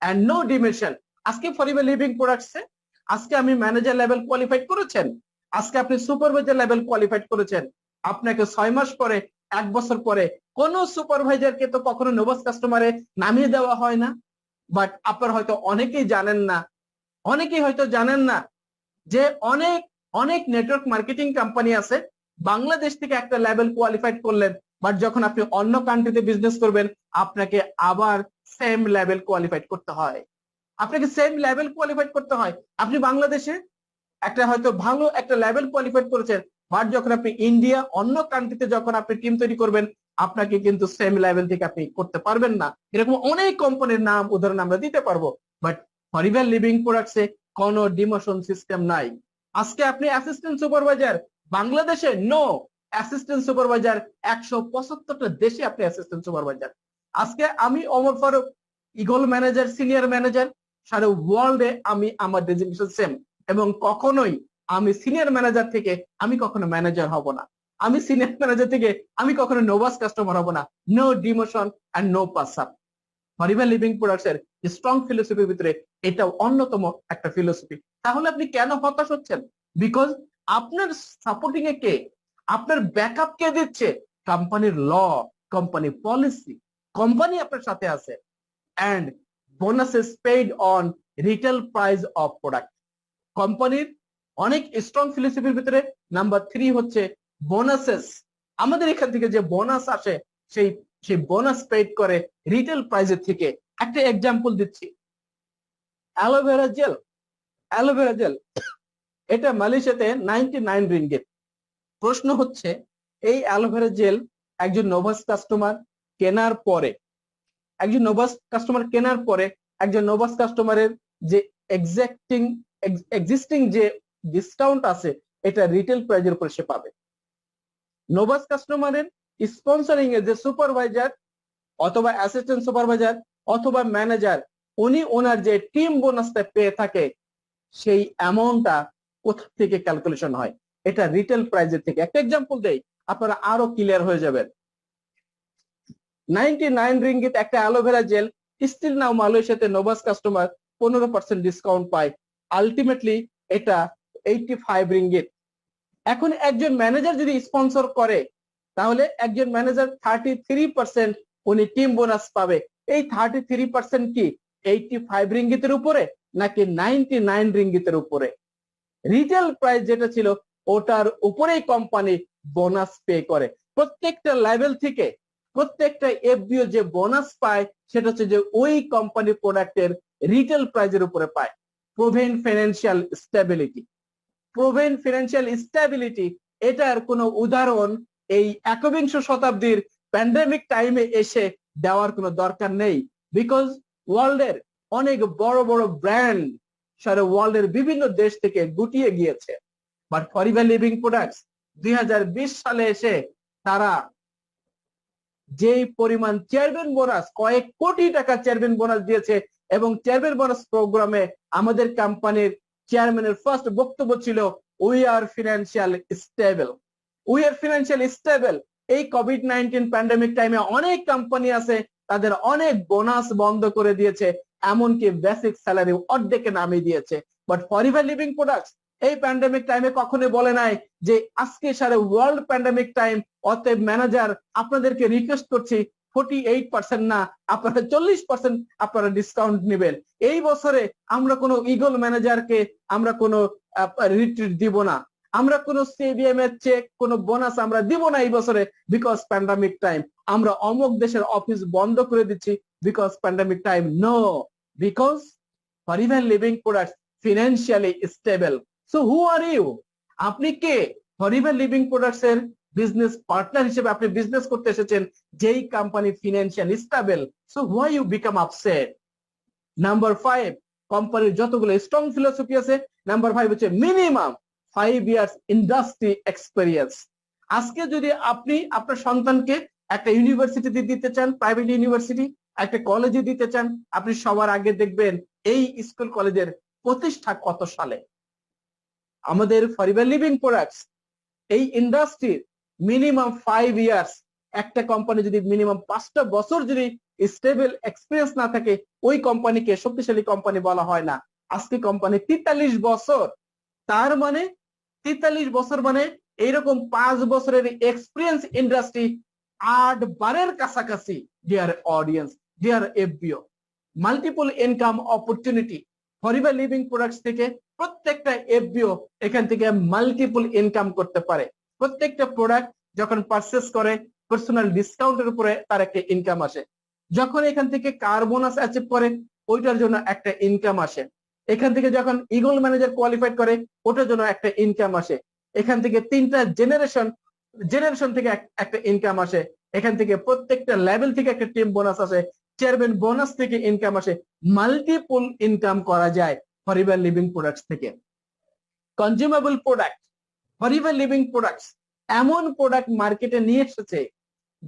and no demotion. আজকে ফরএভার লিভিং প্রোডাক্টসে আজকে আমি ম্যানেজার লেভেল কোয়ালিফাইড করেছেন, আজকে আপনি সুপারভাইজার লেভেল কোয়ালিফাইড করেছেন, আপনাকে 6 মাস পরে, 1 বছর পরে কোন সুপারভাইজারকে তো কখনো নোভাস কাস্টমারে নামিয়ে দেওয়া হয় না। বাট আপনারা হয়তো অনেকেই জানেন না যে অনেক নেটওয়ার্ক মার্কেটিং কোম্পানি আছে, বাংলাদেশ থেকে একটা লেভেল কোয়ালিফাইড করলেন, বাট যখন আপনি অন্য কান্ট্রিতে বিজনেস করবেন আপনাকে আবার সেম লেভেল কোয়ালিফাইড করতে হয়। আপনি বাংলাদেশে হয়তো ভালো একটা লেভেল কোয়ালিফাইড করেছেন, বাট যখন আপনি ইন্ডিয়া অন্য কান্ট্রিতে যখন আপনি টিম তৈরি করবেন, আপনাকে কিন্তু সেম লেভেল থেকে আপনি করতে পারবেন না। এরকম অনেক কোম্পানির নাম উদাহরণ আমরা দিতে পারবো। বাট ফরএভার লিভিং প্রোডাক্টসে কোনো ডিমোশন সিস্টেম নাই। আজকে আপনি অ্যাসিস্ট্যান্ট সুপারভাইজার, বাংলাদেশে নো অ্যাসিস্ট্যান্ট সুপারভাইজার, 175টা দেশে আপনি অ্যাসিস্ট্যান্ট সুপারভাইজার। আজকে আমি Omar Faruk, eagle manager, senior manager, সারা ওয়ার্ল্ডে আমি আমার ডেজিগনেশন সেম, এবং কখনোই আমি সিনিয়র ম্যানেজার থেকে আমি কখনো ম্যানেজার হব না, আমি সিনিয়র ম্যানেজার থেকে আমি কখনো নোভাস কাস্টমার হব না। No demotion and no pass up. Forever living products এর স্ট্রং ফিলোসফির ভিতরে এটা অন্যতম একটা ফিলোসফি। তাহলে আপনি কেন হতাশ হচ্ছেন? বিকজ আপনার সাপোর্টিং এ কে, আপনার ব্যাকআপ কে দিচ্ছে? কোম্পানির ল, কোম্পানি পলিসি, কোম্পানি আপনার সাথে আছে। And bonuses paid on retail price of product. কোম্পানির অনেক স্ট্রং ফিলোসফির ভিতরে নাম্বার 3 হচ্ছে বোনাসেস। আমাদের এখান থেকে যে বোনাস আসে সেই সেই বোনাস পেইড করে রিটেল প্রাইসের থেকে। একটা এক্সাম্পল দিচ্ছি, অ্যালোভেরা জেল। অ্যালোভেরা জেল এটা মালয়েশিয়াতে 99 রিঙ্গিত। প্রশ্ন হচ্ছে এই অ্যালোভেরা জেল একজন নোভাস কাস্টমার কেনার পরে, একজন নোভাস কাস্টমারের যে এক্সিস্টিং যে ডিসকাউন্ট আছে এটা রিটেল প্রাইজের উপর সে পাবে। নোভাস কাস্টমারের স্পন্সরিং এর যে সুপারভাইজার অথবা অ্যাসিস্ট্যান্ট সুপারভাইজার অথবা ম্যানেজার, উনি ওনার যে টিম বোনাসটা পেয়ে থাকে সেই অ্যামাউন্টটা কোথা থেকে ক্যালকুলেশন হয়? এটা রিটেল প্রাইজের থেকে। একটা এক্সাম্পল দেই, আপনারা আরো ক্লিয়ার হয়ে যাবেন। 99 রিঙ্গিত একটা অ্যালোভেরা জেল, স্টিল নাও মালয়েশিয়াতে নোভাস কাস্টমার 15% ডিসকাউন্ট পায়। আলটিমেটলি এটা 85 রিঙ্গিত। এখন একজন ম্যানেজার যদি স্পন্সর করে তাহলে একজন ম্যানেজার 33% উনি টিম বোনাস পাবে। এই 33% কি 85 রিঙ্গিতের উপরে নাকি 99 রিঙ্গিতের উপরে? রিটেল প্রাইস যেটা ছিল ওটার উপরেই কোম্পানি বোনাস পে করে। প্রত্যেকটা লেভেল থেকে প্রত্যেকটা এফবিও যে বোনাস পায় সেটা হচ্ছে যে ওই কোম্পানি প্রোডাক্টের রিটেল প্রাইজের উপরে পায়। প্রোভেন ফিনান্সিয়াল স্টেবিলিটি এটার কোনো উদাহরণ এই একবিংশ শতাব্দীর প্যান্ডেমিক টাইমে এসে দেওয়ার কোনো দরকার নেই। বিকজ ওয়ার্ল্ডের অনেক বড় বড় ব্র্যান্ড সারা ওয়ার্ল্ডের বিভিন্ন দেশ থেকে গুটিয়ে গিয়েছে। বাট ফরিভার লিভিং প্রোডাক্টস 2020 সালে এসে তারা যেই পরিমাণ চেয়ারম্যান বোনাস, কয়েক কোটি টাকা চেয়ারম্যান বোনাস দিয়েছে, এবং চেয়ারম্যান বোনাস প্রোগ্রামে আমাদের কোম্পানির চেয়ারম্যানের ফার্স্ট বক্তব্য ছিল উই আর ফিনান্সিয়াল স্টেবল। এই কোভিড-19 প্যান্ডেমিক টাইমে অনেক কোম্পানি আছে তাদের অনেক বোনাস বন্ধ করে দিয়েছে, এমনকি বেসিক স্যালারি অর্ধেকে নামিয়ে দিয়েছে। বাট ফরিভার লিভিং প্রোডাক্টস এই প্যান্ডেমিক টাইমে কখনো বলে নাই যে আজকে সারা ওয়ার্ল্ড প্যান্ডেমিক টাইম, অতএব ম্যানেজার আপনাদেরকে রিকোয়েস্ট করছি 48% না আপনারা 40% আপনারা ডিসকাউন্ট নেবেন। এই বছরে আমরা কোনো ইগল ম্যানেজারকে আমরা কোনো রিট্রিট দিব না, আমরা কোনো সিবিএম এর চেক কোনো বোনাস আমরা দিব না এই বছরে, বিকজ প্যান্ডেমিক টাইম। আমরা অমুক দেশের অফিস বন্ধ করে দিচ্ছি because pandemic time. No, because forever living products financially stable. So who are you? আপনি কে? ফরিভার লিভিং প্রোডাক্টস এর বিজনেস পার্টনার হিসেবে আপনি বিজনেস করতে এসেছেন যেই company financially stable. So why you become upset? Number 5, কোম্পানির যতগুলো স্ট্রং ফিলোসফি আছে, নাম্বার 5 হচ্ছে মিনিমাম 5 ইয়ার্স ইন্ডাস্ট্রি এক্সপেরিয়েন্স। আজকে যদি আপনি আপনার সন্তানকে একটা ইউনিভার্সিটিতে দিতে চান, প্রাইভেট ইউনিভার্সিটি, একটা কলেজে দিতে চান, আপনি সবার আগে দেখবেন এই স্কুল কলেজের প্রতিষ্ঠা কত সালে। আমাদের ফরিভার লিভিং প্রোডাক্টস এই ইন্ডাস্ট্রির মিনিমাম 5 ইয়ার্স, একটা কোম্পানি যদি মিনিমাম 5টা বছর যদি স্টেবল এক্সপিরিয়েন্স না থাকে ওই কোম্পানিকে শক্তিশালী কোম্পানি বলা হয় না। আজকে কোম্পানি 43 বছর, তার মানে 43 বছর মানে এইরকম 5 বছরের এক্সপিরিয়েন্স ইন্ডাস্ট্রি 8 বারের কাছাকাছি। Dear audience, dear FBO, multiple income opportunity forever living products থেকে প্রত্যেকটা এফবিও এখান থেকে মাল্টিপল ইনকাম করতে পারে। প্রত্যেকটা প্রোডাক্ট যখন পারচেস করে পার্সোনাল ডিসকাউন্টের উপরে তার একটা ইনকাম আসে। যখন এখান থেকে কার বোনাস অ্যাচিভ করে ওইটার জন্য একটা ইনকাম আসে। এখান থেকে যখন ইগল ম্যানেজার কোয়ালিফাইড করে ওটার জন্য একটা ইনকাম আসে। এখান থেকে 3টা জেনারেশন থেকে একটা ইনকাম আসে। এখান থেকে প্রত্যেকটা লেভেল থেকে একটা টিম বোনাস আসে, চেয়ারম্যান বোনাস থেকে ইনকাম আসে। মাল্টিপল ইনকাম করা যায় ফরিভার লিভিং প্রোডাক্টস থেকে। কনজিউমেবল প্রোডাক্ট, ফরিভার লিভিং প্রোডাক্টস এমন প্রোডাক্ট মার্কেটে নিয়ে এসেছে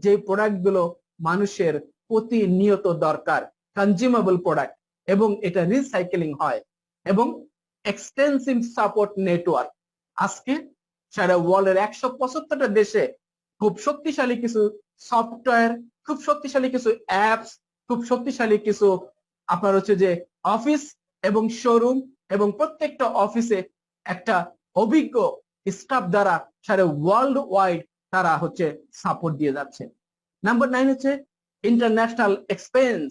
যে প্রোডাক্ট গুলো মানুষের প্রতিনিয়ত দরকার, কনজিউমেবল প্রোডাক্ট, এবং এটা রিসাইকেলিং হয়, এবং এক্সটেন্সিভ সাপোর্ট নেটওয়ার্ক। আজকে সারা ওয়ার্ল্ডের 175টা দেশে খুব শক্তিশালী কিছু সফটওয়্যার, খুব শক্তিশালী কিছু অ্যাপস, খুব শক্তিশালী কিছু আপনার হচ্ছে যে অফিস এবং শোরুম এবং প্রত্যেকটা অফিসে একটা অভিজ্ঞ স্টাফ দ্বারা সারা ওয়ার্ল্ড ওয়াইড তারা হচ্ছে সাপোর্ট দিয়ে যাচ্ছে। নাম্বার 9 হচ্ছে international expense,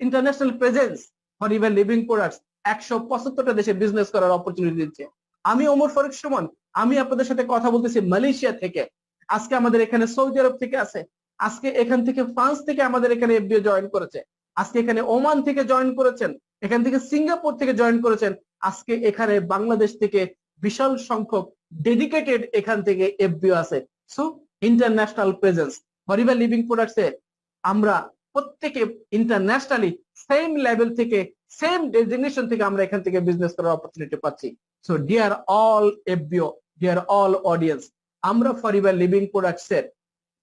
international presence forever living products. 175টা দেশে বিজনেস করার অপরচুনিটি দিচ্ছে। আমি ওমর ফারুক সুমন, আমি আপনাদের সাথে কথা বলতেছি মালয়েশিয়া থেকে। আজকে আমাদের এখানে সৌদি আরব থেকে আছে, আজকে এখান থেকে ফ্রান্স থেকে আমাদের এখানে এফবিও জয়েন করেছে, আজকে এখানে ওমান থেকে জয়েন করেছেন, এখান থেকে সিঙ্গাপুর থেকে জয়েন করেছেন, আজকে এখানে বাংলাদেশ থেকে বিশাল সংখ্যক ডেডিকেটেড এখান থেকে এফবিও আছে। So international presence forever living products এ আমরা প্রত্যেকে ইন্টারন্যাশনালি সেম লেভেল থেকে সেম ডেজিগনেশন থেকে আমরা এখান থেকে বিজনেস করার অপরচুনিটি পাচ্ছি। So dear all FBO, dear all audience, আমরা ফর ইভার লিভিং প্রোডাক্টস এর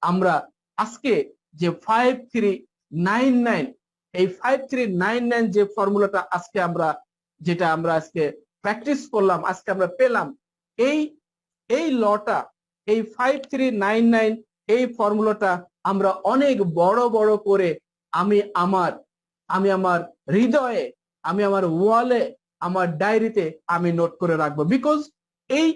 আমরা আজকে যে 5399, এই 5399 যে ফর্মুলাটা আজকে আমরা যেটা আমরা আজকে প্র্যাকটিস করলাম, আজকে আমরা পেলাম, এই লটা, এই 5399 এই ফর্মুলাটা আমরা অনেক বড় বড় করে আমি আমার হৃদয়ে, আমি আমার ওয়ালে, আমার ডায়েরিতে আমি নোট করে রাখবো। বিকজ এই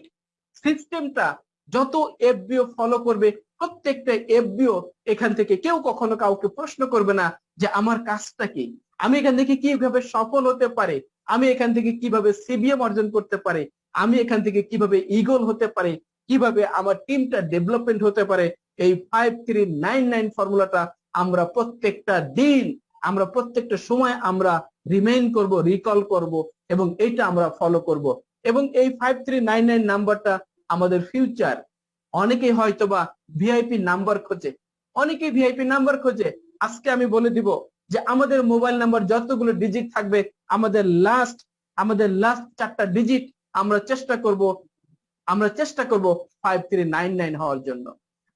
সিস্টেমটা যত এফবিও ফলো করবে, প্রত্যেকটা এফবিও এখান থেকে কেউ কখনো কাউকে প্রশ্ন করবে না যে আমার কাজটা কি, আমি এখান থেকে কিভাবে সফল হতে পারে, আমি এখান থেকে কিভাবে সিবিএম অর্জন করতে পারে, আমি এখান থেকে কিভাবে ইগল হতে পারে, কিভাবে আমার টিমটা ডেভেলপমেন্ট হতে পারে। এই 5399 ফর্মুলাটা আমরা প্রত্যেকটা দিন, আমরা প্রত্যেকটা সময় আমরা রিমাইন্ড করব, রিকল করব এবং এটা আমরা ফলো করব। এবং এই 5399 নাম্বারটা আমাদের ফিউচার, অনেকেই হয়তোবা ভিআইপি নাম্বার খোঁজে, অনেকেই ভিআইপি নাম্বার খোঁজে। আজকে আমি বলে দিব যে আমাদের মোবাইল নাম্বার যতগুলো ডিজিট থাকবে, আমাদের লাস্ট 4টা ডিজিট আমরা চেষ্টা করব 5399 হওয়ার জন্য।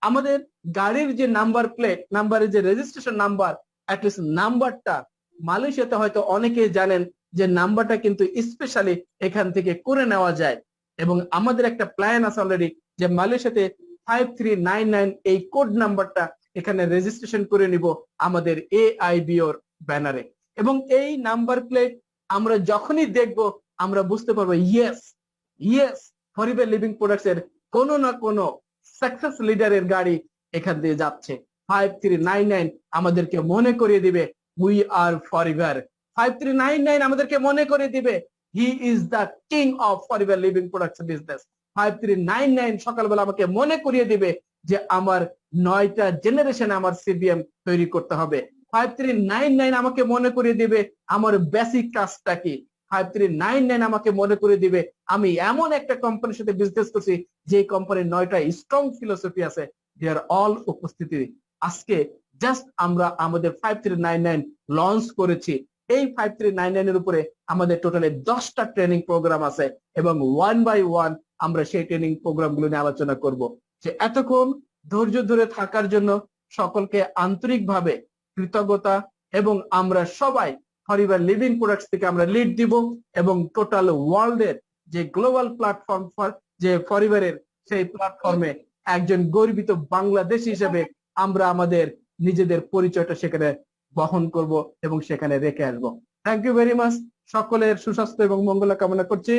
আমাদের গাড়ির যে নাম্বার প্লেট, নাম্বারের যে রেজিস্ট্রেশন নাম্বার, অ্যাটলিস্ট নাম্বারটা মালয়েশিয়াতে হয়তো অনেকেই জানেন যে নাম্বারটা কিন্তু স্পেশালি এখান থেকে করে নেওয়া যায়। এবং আমাদের একটা প্ল্যান আছে অলরেডি যে মালয়েশিয়াতে 5399 এই কোড নাম্বারটা এখানে রেজিস্ট্রেশন করে নিব আমাদের এআইবিওর ব্যানারে। এবং এই নাম্বার প্লেট আমরা যখনই দেখব আমরা বুঝতে পারবো yes for ever living products এর কোনো না কোনো সাকসেস লিডারের গাড়ি এখান দিয়ে যাচ্ছে। 5399 আমাদেরকে মনে করিয়ে দিবে উই আর ফর ইভার। 5399 আমাদেরকে মনে করিয়ে দিবে he is the king of for ever living products business. 5399 সকালবেলা আমাকে মনে করিয়ে দিবে যে আমার 9টা জেনারেশন আমার সিবিএম তৈরি করতে হবে। 5399 আমাকে মনে করিয়ে দিবে আমার বেসিক কাজটা কি। 5399 আমাকে মনে করে দিবে আমি এমন একটা কোম্পানির সাথে বিজনেস করছি যে কোম্পানির 9টা স্ট্রং ফিলোসফি আছে। দে আর অল উপস্থিতি। আজকে জাস্ট আমরা আমাদের 5399 লঞ্চ করেছি। এই 5399 এর উপরে আমাদের টোটালি 10টা ট্রেনিং প্রোগ্রাম আছে এবং 1 বাই 1 আমরা সেই ট্রেনিং প্রোগ্রাম গুলো নিয়ে আলোচনা করব। যে এতক্ষণ ধৈর্য ধরে থাকার জন্য সকলকে আন্তরিকভাবে কৃতজ্ঞতা। এবং আমরা সবাই ফর ইভার লিভিং প্রোডাক্টস থেকে আমরা লিড দিব এবং টোটাল ওয়ার্ল্ডের যে গ্লোবাল প্ল্যাটফর্ম যে ফর ইভারের সেই প্ল্যাটফর্মে একজন গর্বিত বাংলাদেশী হিসেবে আমরা আমাদের নিজেদের পরিচয়টা সেখানে বহন করব এবং সেখানে রেখে আসবো। Thank you very much. সকলের সুস্বাস্থ্য এবং মঙ্গল কামনা করছি।